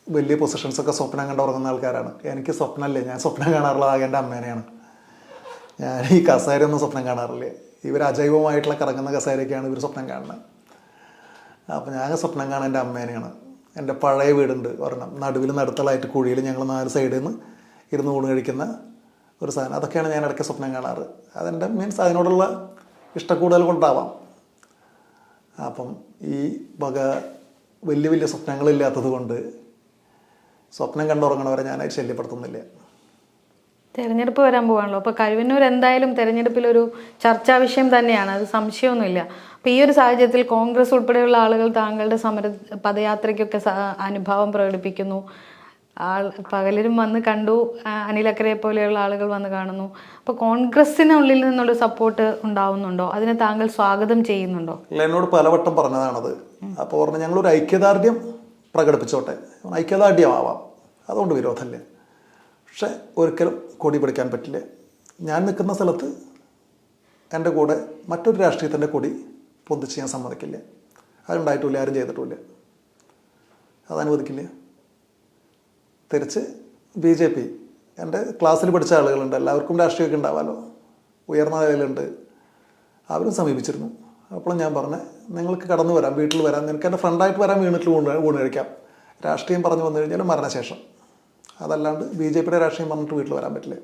വലിയ പൊസിഷൻസൊക്കെ സ്വപ്നം കണ്ട് ഉറങ്ങുന്ന ആൾക്കാരാണ്. എനിക്ക് സ്വപ്നമല്ലേ, ഞാൻ സ്വപ്നം കാണാറുള്ള ആകെ എൻ്റെ അമ്മേനെയാണ്. ഞാൻ ഈ കസേരയൊന്നും സ്വപ്നം കാണാറില്ല. ഇവർ അജൈവമായിട്ടുള്ള കറങ്ങുന്ന കസേരയൊക്കെയാണ് ഇവർ സ്വപ്നം കാണുന്നത്. അപ്പോൾ ഞാൻ സ്വപ്നം കാണാൻ എൻ്റെ അമ്മേനെയാണ്. എൻ്റെ പഴയ വീടുണ്ട് ഒരെണ്ണം, നടുത്തളായിട്ട് കുഴിയിൽ ഞങ്ങൾ 4 സൈഡിൽ നിന്ന് ഇരുന്ന് ഊണ് കഴിക്കുന്ന ഒരു സാധനം. അതൊക്കെയാണ് ഞാൻ ഇടയ്ക്ക് സ്വപ്നം കാണാറ്. അതെൻ്റെ മീൻസ് അതിനോടുള്ള ഇഷ്ടക്കൂടുതൽ കൊണ്ടാവാം. അപ്പം ഈ വക വലിയ സ്വപ്നങ്ങളില്ലാത്തത് കൊണ്ട് സ്വപ്നം കണ്ടുറങ്ങണവരെ ഞാനായിട്ട് ശല്യപ്പെടുത്തുന്നില്ല. തെരഞ്ഞെടുപ്പ് വരാൻ പോകാണല്ലോ. അപ്പോൾ കരുവന്നൂർ എന്തായാലും തെരഞ്ഞെടുപ്പിലൊരു ചർച്ചാ വിഷയം തന്നെയാണ്, അത് സംശയമൊന്നുമില്ല. അപ്പോൾ ഈ ഒരു സാഹചര്യത്തിൽ കോൺഗ്രസ് ഉൾപ്പെടെയുള്ള ആളുകൾ താങ്കളുടെ പദയാത്രയ്ക്കൊക്കെ അനുഭാവം പ്രകടിപ്പിക്കുന്നു. പകലരും വന്ന് കണ്ടു, അനിലക്കരയെ പോലെയുള്ള ആളുകൾ വന്ന് കാണുന്നു. അപ്പോൾ കോൺഗ്രസിനുള്ളിൽ നിന്നുള്ള സപ്പോർട്ട് ഉണ്ടാവുന്നുണ്ടോ? അതിനെ താങ്കൾ സ്വാഗതം ചെയ്യുന്നുണ്ടോ? എന്നോട് പലവട്ടം പറഞ്ഞതാണത്. അപ്പോൾ പറഞ്ഞു ഞങ്ങളൊരു ഐക്യദാർഢ്യം പ്രകടിപ്പിച്ചോട്ടെ, ഐക്യദാർഢ്യമാവാം, അതുകൊണ്ട് വിരോധമില്ല. പക്ഷെ ഒരിക്കലും കൊടി പിടിക്കാൻ പറ്റില്ല. ഞാൻ നിൽക്കുന്ന സ്ഥലത്ത് എൻ്റെ കൂടെ മറ്റൊരു രാഷ്ട്രീയത്തിൻ്റെ കൊടി പൊന്തിച്ച് ഞാൻ സമ്മതിക്കില്ല. അതുണ്ടായിട്ടില്ല, ആരും ചെയ്തിട്ടില്ല. അത് അനുവദിക്കില്ല. തിരിച്ച് BJP, എൻ്റെ ക്ലാസ്സിൽ പഠിച്ച ആളുകളുണ്ട്, എല്ലാവർക്കും രാഷ്ട്രീയമൊക്കെ ഉണ്ടാവാമല്ലോ, ഉയർന്ന നിലയിലുണ്ട്, അവരും സമീപിച്ചിരുന്നു. അപ്പോൾ ഞാൻ പറഞ്ഞ നിങ്ങൾക്ക് കടന്നു വരാം, വീട്ടിൽ വരാം, നിനക്ക് എൻ്റെ ഫ്രണ്ടായിട്ട് വരാൻ, വീട്ടിൽ ഊണ് കഴിക്കാം. രാഷ്ട്രീയം പറഞ്ഞു വന്നു കഴിഞ്ഞാൽ മരണശേഷം, അതല്ലാണ്ട് BJPയുടെ രാഷ്ട്രീയം പറഞ്ഞിട്ട് വീട്ടിൽ വരാൻ പറ്റില്ല.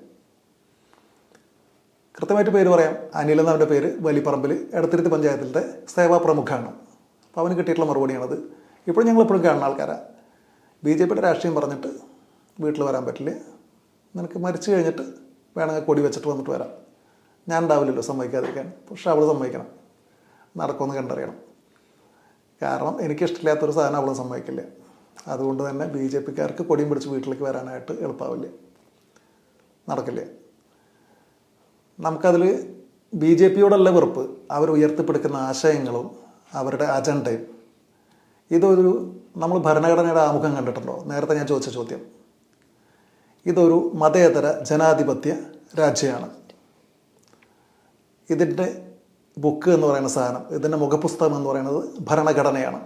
കൃത്യമായിട്ട് പേര് പറയാം. അനിൽ എന്നവൻ്റെ പേര്, വലിപ്പറമ്പിൽ എടത്തിരുത്തി പഞ്ചായത്തിലത്തെ സേവാ പ്രമുഖാണ്. അപ്പോൾ അവന് കിട്ടിയിട്ടുള്ള മറുപടിയാണത്. ഇപ്പോഴും ഞങ്ങളെപ്പോഴും കാണുന്ന ആൾക്കാരാണ്. BJPയുടെ രാഷ്ട്രീയം പറഞ്ഞിട്ട് വീട്ടിൽ വരാൻ പറ്റില്ല, നിനക്ക് മരിച്ചു കഴിഞ്ഞിട്ട് വേണമെങ്കിൽ കൊടി വെച്ചിട്ട് വന്നിട്ട് വരാം. ഞാൻ ഉണ്ടാവില്ലല്ലോ സമ്മതിക്കാതിരിക്കാൻ, പക്ഷെ അവൾ സമ്മതിക്കണം, നടക്കുമെന്ന് കണ്ടറിയണം. കാരണം എനിക്കിഷ്ടമില്ലാത്തൊരു സാധനം അവൾ സമ്മതിക്കില്ല. അതുകൊണ്ട് തന്നെ BJPക്കാർക്ക് കൊടിയും പിടിച്ച് വീട്ടിലേക്ക് വരാനായിട്ട് എളുപ്പമാവില്ല, നടക്കില്ല. നമുക്കതിൽ BJPയോടുള്ള വെറുപ്പ്, അവർ ഉയർത്തിപ്പിടിക്കുന്ന ആശയങ്ങളും അവരുടെ അജണ്ടയും, ഇതൊരു നമ്മൾ ഭരണഘടനയുടെ ആമുഖം കണ്ടിട്ടുണ്ടോ? നേരത്തെ ഞാൻ ചോദിച്ച ചോദ്യം. ഇതൊരു മതേതര ജനാധിപത്യ രാജ്യമാണ്. ഇതിൻ്റെ ബുക്ക് എന്ന് പറയുന്ന സാധനം, ഇതിൻ്റെ മുഖപുസ്തകം എന്ന് പറയുന്നത് ഭരണഘടനയാണ്.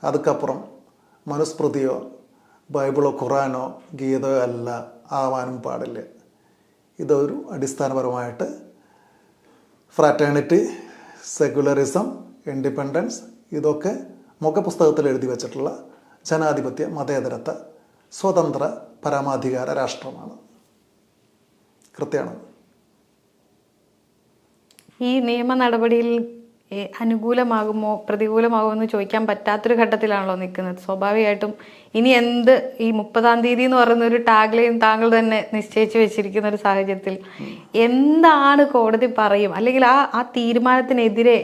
അതുക്കപ്പുറം മനുസ്മൃതിയോ ബൈബിളോ ഖുറാനോ ഗീതയോ അല്ല ആവാനും പാടില്ല. ഇതൊരു അടിസ്ഥാനപരമായിട്ട് ഫ്രാറ്റേണിറ്റി, സെക്യുലറിസം, ഇൻഡിപെൻഡൻസ്, ഇതൊക്കെ മുഖപുസ്തകത്തിൽ എഴുതി വച്ചിട്ടുള്ള ജനാധിപത്യ മതേതരത്വ സ്വതന്ത്ര പരമാധികാര രാഷ്ട്രമാണ്. കൃത്യമാണ്. ഈ നിയമ നടപടിയിൽ അനുകൂലമാകുമോ പ്രതികൂലമാകുമോ എന്ന് ചോദിക്കാൻ പറ്റാത്തൊരു ഘട്ടത്തിലാണല്ലോ നിൽക്കുന്നത്. സ്വാഭാവികമായിട്ടും ഇനി എന്ത്, ഈ 30-ാം തീയതി എന്ന് പറയുന്ന ഒരു ടാഗ് ലൈൻ താങ്കൾ തന്നെ നിശ്ചയിച്ച് വെച്ചിരിക്കുന്ന ഒരു സാഹചര്യത്തിൽ എന്താണ് കോടതി പറയും, അല്ലെങ്കിൽ ആ തീരുമാനത്തിനെതിരെ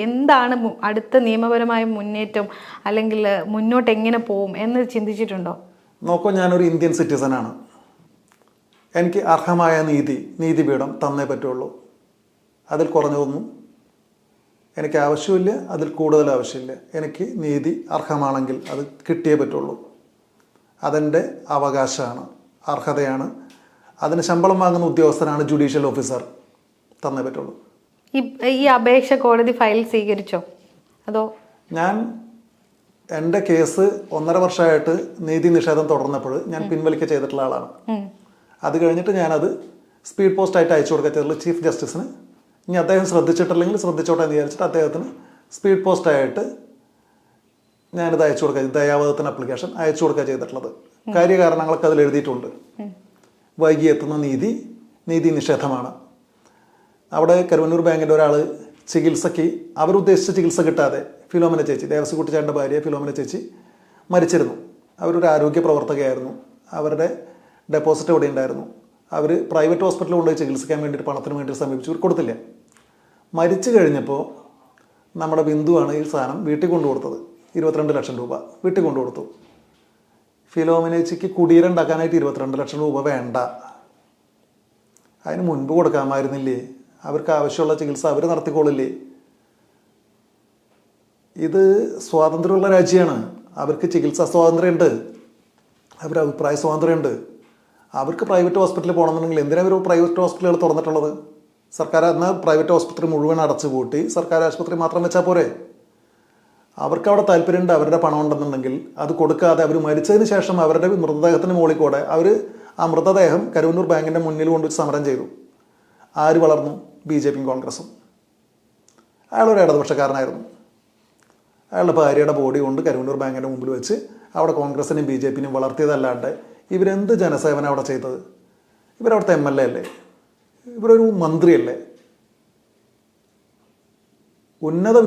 എന്താണ് അടുത്ത നിയമപരമായ മുന്നേറ്റം, അല്ലെങ്കിൽ മുന്നോട്ട് എങ്ങനെ പോവും എന്ന് ചിന്തിച്ചിട്ടുണ്ടോ? നോക്കൂ, ഞാനൊരു ഇന്ത്യൻ സിറ്റിസനാണ്. എനിക്ക് അർഹമായ നീതിപീഠം തന്നേ പറ്റുള്ളൂ. അതിൽ കുറഞ്ഞതൊന്നും എനിക്ക് ആവശ്യമില്ല, അതിൽ കൂടുതൽ ആവശ്യമില്ല. എനിക്ക് നീതി അർഹമാണെങ്കിൽ അത് കിട്ടിയേ പറ്റുള്ളൂ. അതെൻ്റെ അവകാശമാണ്, അർഹതയാണ്. അതിന് ശമ്പളം വാങ്ങുന്ന ഉദ്യോഗസ്ഥനാണ് ജുഡീഷ്യൽ ഓഫീസർ, തന്നേ പറ്റുള്ളൂ. ഈ അപേക്ഷ കോടതി ഫയൽ സ്വീകരിച്ചോ? അതോ? ഞാൻ എൻ്റെ കേസ് 1.5 വർഷമായിട്ട് നീതി നിഷേധം തുടർന്നപ്പോൾ ഞാൻ പിൻവലിക്കുക ചെയ്തിട്ടുള്ള ആളാണ്. അത് കഴിഞ്ഞിട്ട് ഞാനത് സ്പീഡ് പോസ്റ്റായിട്ട് അയച്ചു കൊടുക്കുക ചെയ്തിട്ടുള്ള ചീഫ് ജസ്റ്റിസിന്. ഇനി അദ്ദേഹം ശ്രദ്ധിച്ചിട്ടില്ലെങ്കിൽ ശ്രദ്ധിച്ചോട്ടെ എന്ന് വിചാരിച്ചിട്ട് അദ്ദേഹത്തിന് സ്പീഡ് പോസ്റ്റായിട്ട് ഞാനിത് അയച്ചു കൊടുക്കുക, ദയാവധത്തിന് അപ്ലിക്കേഷൻ അയച്ചു കൊടുക്കുക ചെയ്തിട്ടുള്ളത്. കാര്യകാരണങ്ങളൊക്കെ അതിൽ എഴുതിയിട്ടുണ്ട്. വൈകി എത്തുന്ന നീതി നിഷേധമാണ്. അവിടെ കരുവന്നൂർ ബാങ്കിൻ്റെ ഒരാൾ ചികിത്സയ്ക്ക് അവരുദ്ദേശിച്ച ചികിത്സ കിട്ടാതെ ഫിലോമിന ചേച്ചി, ദേവസ്വകുട്ടിച്ചാൻ്റെ ഭാര്യ ഫിലോമിന ചേച്ചി മരിച്ചിരുന്നു. അവരൊരു ആരോഗ്യ പ്രവർത്തകയായിരുന്നു. അവരുടെ ഡെപ്പോസിറ്റ് ഇവിടെ ഉണ്ടായിരുന്നു. അവർ പ്രൈവറ്റ് ഹോസ്പിറ്റലിൽ കൊണ്ടുപോയി ചികിത്സിക്കാൻ വേണ്ടിയിട്ട് പണത്തിന് വേണ്ടി സമീപിച്ചു, കൊടുത്തില്ല. മരിച്ചു കഴിഞ്ഞപ്പോൾ നമ്മുടെ ബിന്ദുവാണ് ഈ സാധനം വീട്ടിൽ കൊണ്ടു കൊടുത്തത്. 22 ലക്ഷം രൂപ വീട്ടിൽ കൊണ്ടു കൊടുത്തു. ഫിലോമിനേച്ചിക്ക് കുടീരുണ്ടാക്കാനായിട്ട് 22 ലക്ഷം രൂപ വേണ്ട, അതിന് മുൻപ് കൊടുക്കാമായിരുന്നില്ലേ? അവർക്ക് ആവശ്യമുള്ള ചികിത്സ അവർ നടത്തിക്കോളില്ലേ? ഇത് സ്വാതന്ത്ര്യമുള്ള രാജ്യമാണ്. അവർക്ക് ചികിത്സാ സ്വാതന്ത്ര്യമുണ്ട്, അവരുടെ അഭിപ്രായ സ്വാതന്ത്ര്യമുണ്ട്. അവർക്ക് പ്രൈവറ്റ് ഹോസ്പിറ്റലിൽ പോകണമെന്നുണ്ടെങ്കിൽ എന്തിനാണ് അവർ പ്രൈവറ്റ് ഹോസ്പിറ്റലുകൾ തുറന്നിട്ടുള്ളത്? സർക്കാർ എന്നാൽ പ്രൈവറ്റ് ഹോസ്പിറ്റൽ മുഴുവൻ അടച്ചു പൂട്ടി സർക്കാർ ആശുപത്രി മാത്രം വെച്ചാൽ പോരെ? അവർക്ക് അവിടെ താല്പര്യമുണ്ട്, അവരുടെ പണം ഉണ്ടെന്നുണ്ടെങ്കിൽ അത് കൊടുക്കാതെ അവർ മരിച്ചതിന് ശേഷം അവരുടെ മൃതദേഹത്തിന് മുകളിൽ കൂടെ അവർ ആ മൃതദേഹം കരുവന്നൂർ ബാങ്കിൻ്റെ മുന്നിൽ കൊണ്ട് സമരം ചെയ്തു. ആര് വളർന്നു? BJPയും കോൺഗ്രസും. അയാളൊരു ഇടതുപക്ഷക്കാരനായിരുന്നു. അയാളുടെ ഭാര്യയുടെ ബോഡി കൊണ്ട് കരുവന്നൂർ ബാങ്കിൻ്റെ മുമ്പിൽ വെച്ച് അവിടെ കോൺഗ്രസിനെയും BJPനെയും വളർത്തിയതല്ലാണ്ട് ഇവരെന്ത് ജനസേവനം അവിടെ ചെയ്തത്? ഇവരവിടുത്തെ MLA അല്ലേ? ഇവരൊരു മന്ത്രിയല്ലേ? ഉന്നത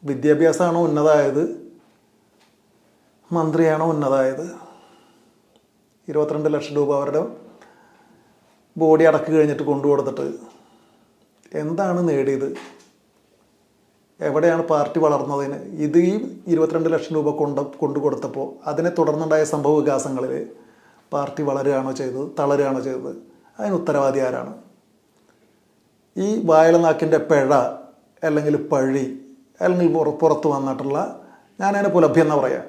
വിദ്യാഭ്യാസമാണോ ഉന്നതമായത്? മന്ത്രിയാണോ ഉന്നതമായത്? 22 ലക്ഷം രൂപ അവരുടെ ബോഡി അടക്കി കഴിഞ്ഞിട്ട് കൊണ്ടുകൊടുത്തിട്ട് എന്താണ് നേടിയത്? എവിടെയാണ് പാർട്ടി വളർന്നതിന്? ഇത് ഈ 22 ലക്ഷം രൂപ കൊണ്ടു കൊടുത്തപ്പോൾ അതിനെ തുടർന്നുണ്ടായ സംഭവ വികാസങ്ങളിൽ പാർട്ടി വളരുകയാണോ ചെയ്തത്, തളരുകയാണോ ചെയ്തത്? അതിന് ഉത്തരവാദി ആരാണ്? ഈ വായലനാക്കിൻ്റെ പിഴ അല്ലെങ്കിൽ പഴി അല്ലെങ്കിൽ പുറത്ത് വന്നിട്ടുള്ള, ഞാനതിനെ പുലഭ്യം പറയാം,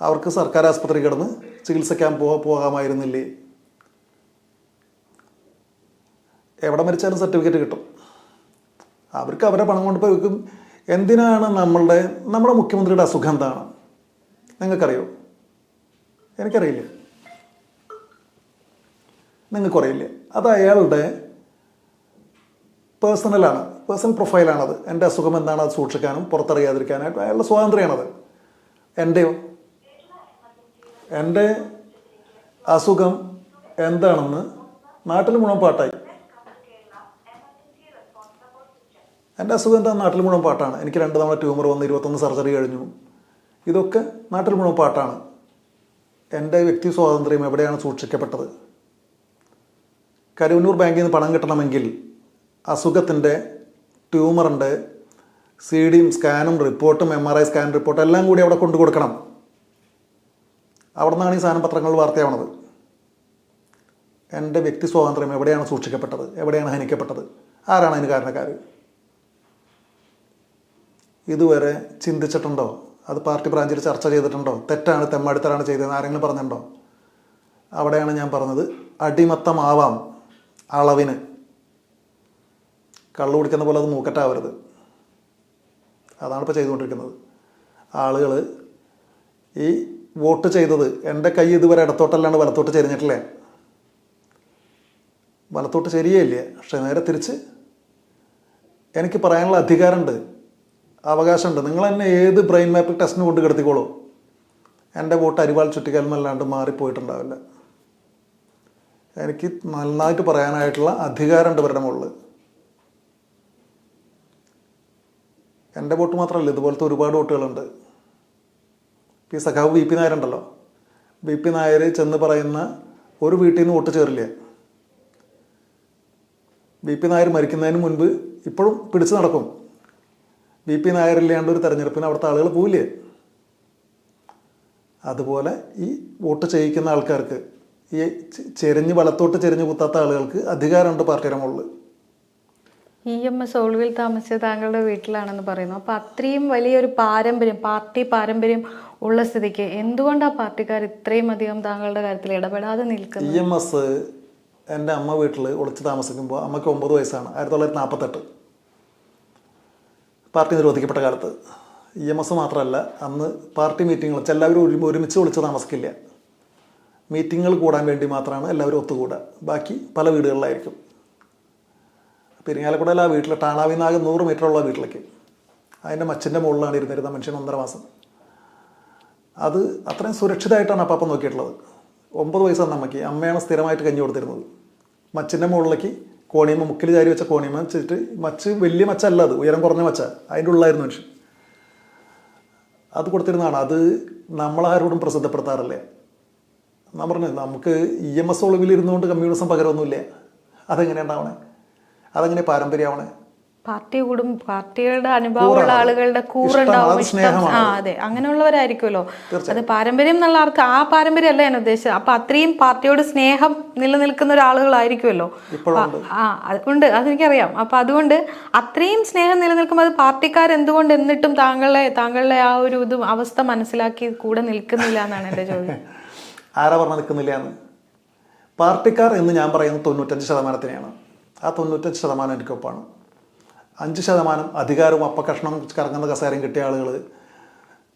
അവർക്ക് സർക്കാർ ആശുപത്രി കിടന്ന് ചികിത്സിക്കാൻ പോകാമായിരുന്നില്ലേ? എവിടെ മരിച്ചാലും സർട്ടിഫിക്കറ്റ് കിട്ടും. അവർക്ക് അവരുടെ പണം കൊണ്ട് ഇപ്പോൾ എന്തിനാണ് നമ്മുടെ മുഖ്യമന്ത്രിയുടെ അസുഖം എന്താണ് നിങ്ങൾക്കറിയോ? എനിക്കറിയില്ല, നിങ്ങൾക്കറിയില്ല. അത് അയാളുടെ പേഴ്സണൽ പ്രൊഫൈലാണത്. എൻ്റെ അസുഖം എന്താണ് അത് സൂക്ഷിക്കാനും പുറത്തറിയാതിരിക്കാനായിട്ട് അയാളുടെ സ്വാതന്ത്ര്യമാണത്. എൻ്റെയോ? എൻ്റെ അസുഖം എന്താണെന്ന് നാട്ടിൽ മുഴുവൻ പാട്ടായി. എൻ്റെ അസുഖം എന്താ നാട്ടിൽ മുഴുവൻ പാട്ടാണ്. എനിക്ക് 2 തവണ ട്യൂമർ വന്ന് 21 സർജറി കഴിഞ്ഞു. ഇതൊക്കെ നാട്ടിൽ മുഴുവൻ പാട്ടാണ്. എൻ്റെ വ്യക്തി സ്വാതന്ത്ര്യം എവിടെയാണ് സൂക്ഷിക്കപ്പെട്ടത്? കരുവന്നൂർ ബാങ്കിൽ നിന്ന് പണം കിട്ടണമെങ്കിൽ അസുഖത്തിൻ്റെ ട്യൂമറിൻ്റെ CD-യും സ്കാനും റിപ്പോർട്ടും MRI സ്കാൻ റിപ്പോർട്ടും എല്ലാം കൂടി അവിടെ കൊണ്ടു കൊടുക്കണം. അവിടെ നിന്നാണ് ഈ സാധനം പത്രങ്ങളിൽ വാർത്തയാവണത്. എൻ്റെ വ്യക്തി സ്വാതന്ത്ര്യം എവിടെയാണ് സൂക്ഷിക്കപ്പെട്ടത്? എവിടെയാണ് ഹനിക്കപ്പെട്ടത്? ആരാണ് അതിന് കാരണക്കാർ? ഇതുവരെ ചിന്തിച്ചിട്ടുണ്ടോ? അത് പാർട്ടി ബ്രാഞ്ചിൽ ചർച്ച ചെയ്തിട്ടുണ്ടോ? തെറ്റാണ്, തെമ്മാടിത്തരാണ് ചെയ്തതെന്ന് ആരെങ്കിലും പറഞ്ഞിട്ടുണ്ടോ? അവിടെയാണ് ഞാൻ പറഞ്ഞത്, അടിമത്തമാവാം അളവിന്. കള്ളു കുടിക്കുന്ന പോലെ അത് മൂക്കറ്റാവരുത്. അതാണ് ഇപ്പോൾ ചെയ്തുകൊണ്ടിരിക്കുന്നത്. ആളുകൾ ഈ വോട്ട് ചെയ്തത്, എൻ്റെ കൈ ഇതുവരെ ഇടത്തോട്ടല്ലാണ്ട് വലത്തോട്ട് ചെരിഞ്ഞിട്ടില്ലേ? വലത്തോട്ട് ചെരിയേ പക്ഷെ നേരെ തിരിച്ച് എനിക്ക് പറയാനുള്ള അധികാരമുണ്ട്, അവകാശമുണ്ട്. നിങ്ങൾ തന്നെ ഏത് ബ്രെയിൻ മാപ്പിൽ ടെസ്റ്റിന് കൊണ്ട് കിടത്തിക്കോളൂ, എൻ്റെ വോട്ട് അരിവാൾ ചുറ്റിക്കൽമല്ലാണ്ട് മാറിപ്പോയിട്ടുണ്ടാവില്ല. എനിക്ക് നന്നായിട്ട് പറയാനായിട്ടുള്ള അധികാരമുണ്ട് ഇവരുടെ മുകളിൽ. എൻ്റെ വോട്ട് മാത്രമല്ല, ഇതുപോലത്തെ ഒരുപാട് വോട്ടുകളുണ്ട്. ഈ സഖാവ് BP നായരുണ്ടല്ലോ, BP നായർ ചെന്ന് പറയുന്ന ഒരു വീട്ടിൽ നിന്ന് വോട്ട് ചേറില്ല. BP നായർ മരിക്കുന്നതിന് മുൻപ് ഇപ്പോഴും പിടിച്ചു നടക്കും. BP നായരില്ലാണ്ട് ഒരു തെരഞ്ഞെടുപ്പിന് അവിടുത്തെ ആളുകൾ പോവില്ലേ? അതുപോലെ ഈ വോട്ട് ചെയ്യിക്കുന്ന ആൾക്കാർക്ക്, ഈ വലത്തോട്ട് ചെരിഞ്ഞ് കുത്താത്ത ആളുകൾക്ക് അധികാരമുണ്ട് പാർട്ടിയുടെ മുകളിൽ. EMS ഒളിവിൽ താമസിച്ചത് താങ്കളുടെ വീട്ടിലാണെന്ന് പറയുന്നു. അപ്പോൾ അത്രയും വലിയൊരു പാരമ്പര്യം, പാർട്ടി പാരമ്പര്യം ഉള്ള സ്ഥിതിക്ക് എന്തുകൊണ്ടാണ് പാർട്ടിക്കാർ ഇത്രയും അധികം താങ്കളുടെ കാര്യത്തിൽ ഇടപെടാതെ നിൽക്കുന്നത്? EMS എൻ്റെ അമ്മ വീട്ടിൽ ഒളിച്ച് താമസിക്കുമ്പോൾ അമ്മയ്ക്ക് 9 വയസ്സാണ്. 1948 പാർട്ടി നിരോധിക്കപ്പെട്ട കാലത്ത്. EMS മാത്രമല്ല, അന്ന് പാർട്ടി മീറ്റിങ്ങുകൾ എല്ലാവരും ഒരുമിച്ച് ഒളിച്ച് താമസിക്കില്ല. മീറ്റിങ്ങുകൾ കൂടാൻ വേണ്ടി മാത്രമാണ് എല്ലാവരും ഒത്തുകൂടുക. ബാക്കി പല വീടുകളിലായിരിക്കും. പെരിങ്ങാലക്കുടയിൽ ആ വീട്ടിൽ ടാണാവിനാകെ 100 മീറ്ററുള്ള വീട്ടിലേക്ക് അതിൻ്റെ മച്ചിൻ്റെ മുകളിലാണ് ഇരുന്നിരുന്ന മനുഷ്യൻ 1.5 മാസം. അത് അത്രയും സുരക്ഷിതമായിട്ടാണ് അപ്പം നോക്കിയിട്ടുള്ളത്. 9 വയസ്സാണ് അമ്മയ്ക്ക്. അമ്മയാണ് സ്ഥിരമായിട്ട് കഞ്ഞി കൊടുത്തിരുന്നത്. മച്ചിൻ്റെ മുകളിലേക്ക് കോണിയമ്മ, മുക്കിൽ ചാരി വെച്ച കോണിയമ്മ വെച്ചിട്ട്, മച്ച് വലിയ മച്ചല്ല, അത് ഉയരം കുറഞ്ഞ മച്ച, അതിൻ്റെ ഉള്ളായിരുന്നു മനുഷ്യൻ. അത് കൊടുത്തിരുന്നതാണ്. അത് നമ്മളാരോടും പ്രസിദ്ധപ്പെടുത്താറില്ല. ഞാൻ പറഞ്ഞു, നമുക്ക് EMS ഒളിവിലിരുന്നുകൊണ്ട് കമ്മ്യൂണിസം പകരമൊന്നുമില്ല. അതെങ്ങനെ ഉണ്ടാവണേ? അതെങ്ങനെ പാരമ്പര്യമാവണേ? പാർട്ടിയുടെ അനുഭവമുള്ള ആളുകളുടെ കൂറുണ്ടാവും, ഇഷ്ടം. അതെ, അങ്ങനെയുള്ളവരായിരിക്കുമല്ലോ. അത് പാരമ്പര്യം എന്നുള്ള ആർക്ക് ആ പാരമ്പര്യം അല്ല ഞാൻ ഉദ്ദേശിച്ചത്. അപ്പൊ അത്രയും പാർട്ടിയോട് സ്നേഹം നിലനിൽക്കുന്ന ഒരാളുകളായിരിക്കുമല്ലോ. അതുകൊണ്ട് അതെനിക്കറിയാം. അപ്പൊ അതുകൊണ്ട് അത്രയും സ്നേഹം നിലനിൽക്കുമ്പോൾ അത് പാർട്ടിക്കാർ എന്തുകൊണ്ട് എന്നിട്ടും താങ്കളുടെ ആ ഒരു ഇത് അവസ്ഥ മനസ്സിലാക്കി കൂടെ നിൽക്കുന്നില്ല എന്നാണ് എൻ്റെ ചോദ്യം. ആരാ പറഞ്ഞ നിൽക്കുന്നില്ല എന്ന്? പാർട്ടിക്കാർ എന്ന് ഞാൻ പറയുന്നത് 95%. ആ 95% എനിക്കൊപ്പാണ്. 5% അധികാരവും അപ്പക്കഷ്ണം കറങ്ങുന്ന കസേരയും കിട്ടിയ ആളുകൾ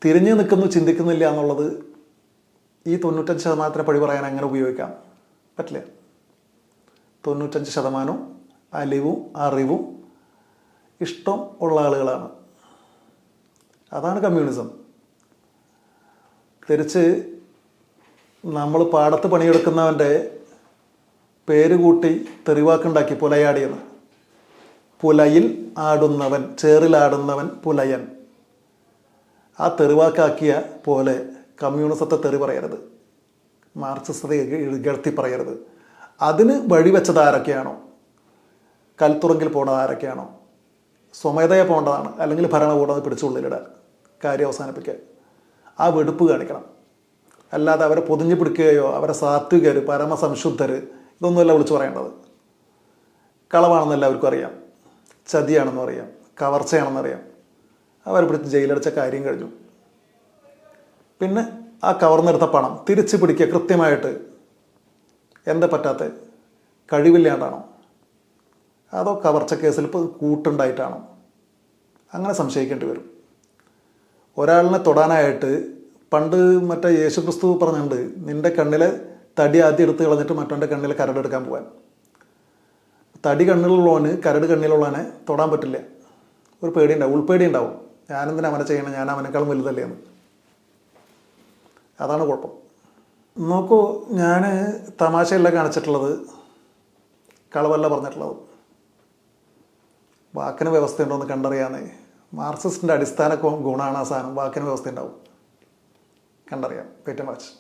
തിരിഞ്ഞു നിൽക്കുന്നു, ചിന്തിക്കുന്നില്ല എന്നുള്ളത് ഈ 95%-നെ പഴി പറയാൻ എങ്ങനെ ഉപയോഗിക്കാം? പറ്റില്ല. 95% അലിവും അറിവും ഇഷ്ടം ഉള്ള ആളുകളാണ്. അതാണ് കമ്മ്യൂണിസം. തിരിച്ച് നമ്മൾ പാടത്ത് പണിയെടുക്കുന്നവൻ്റെ പേര് കൂട്ടി തെറിവാക്കുണ്ടാക്കി പുലയാടിയെന്ന്. പുലയിൽ ആടുന്നവൻ, ചേറിലാടുന്നവൻ പുലയൻ. ആ തെറിവാക്കാക്കിയ പോലെ കമ്മ്യൂണിസത്തെ തെറി പറയരുത്, മാർക്സിസത്തെ ഇകഴ്ത്തി പറയരുത്. അതിന് വഴിവെച്ചത് ആരൊക്കെയാണോ, കൽത്തുറങ്കിൽ പോണത് ആരൊക്കെയാണോ, സ്വമേധയെ പോകേണ്ടതാണ്. അല്ലെങ്കിൽ ഭരണകൂടം പിടിച്ചുള്ളിലിടുക, കാര്യം അവസാനിപ്പിക്കുക. ആ വെടുപ്പ് കാണിക്കണം. അല്ലാതെ അവരെ പൊതിഞ്ഞു പിടിക്കുകയോ അവരെ സാത്വികർ, പരമസംശുദ്ധർ, ഇതൊന്നുമല്ല വിളിച്ചു പറയേണ്ടത്. കളവാണെന്ന് എല്ലാവർക്കും അറിയാം, ചതിയാണെന്നും അറിയാം, കവർച്ചയാണെന്നറിയാം. അവരെ പിടിച്ച് ജയിലടച്ച കാര്യം കഴിഞ്ഞു. പിന്നെ ആ കവർന്നെടുത്ത പണം തിരിച്ചു പിടിക്കുക കൃത്യമായിട്ട്. എന്താ പറ്റാത്ത? കഴിവില്ലാണ്ടാണോ? അതോ കവർച്ച കേസിൽ ഇപ്പോൾ കൂട്ടുണ്ടായിട്ടാണോ? അങ്ങനെ സംശയിക്കേണ്ടി വരും. ഒരാളിനെ തൊടാനായിട്ട് പണ്ട് മറ്റേ യേശുക്രിസ്തു പറഞ്ഞിട്ടുണ്ട്, നിൻ്റെ കണ്ണിലെ തടി ആദ്യം എടുത്ത് കളഞ്ഞിട്ട് മറ്റവൻ്റെ കണ്ണിലെ കരടെടുക്കാൻ പോകാൻ. തടി കണ്ണിലുള്ളവന് കരട് കണ്ണിലുള്ളവനെ തൊടാൻ പറ്റില്ല. ഒരു പേടിയുണ്ടാവും, ഉൾപ്പേടി ഉണ്ടാവും. ഞാനെന്തിനാ അവനെ ചെയ്യണം, ഞാൻ അവനേക്കാളും വലുതല്ലേന്ന്. അതാണ് കുഴപ്പം. നോക്കൂ, ഞാൻ തമാശയല്ല കാണിച്ചിട്ടുള്ളത്, കളവല്ല പറഞ്ഞിട്ടുള്ളത്. വാക്കിന് വ്യവസ്ഥയുണ്ടോയെന്ന് കണ്ടറിയാന്നേ. മാർക്സിസ്റ്റിൻ്റെ അടിസ്ഥാന ഗുണമാണ് ആ സാധനം. വാക്കിന് വ്യവസ്ഥ ഉണ്ടാവും, കണ്ടറിയാം. Wait and watch.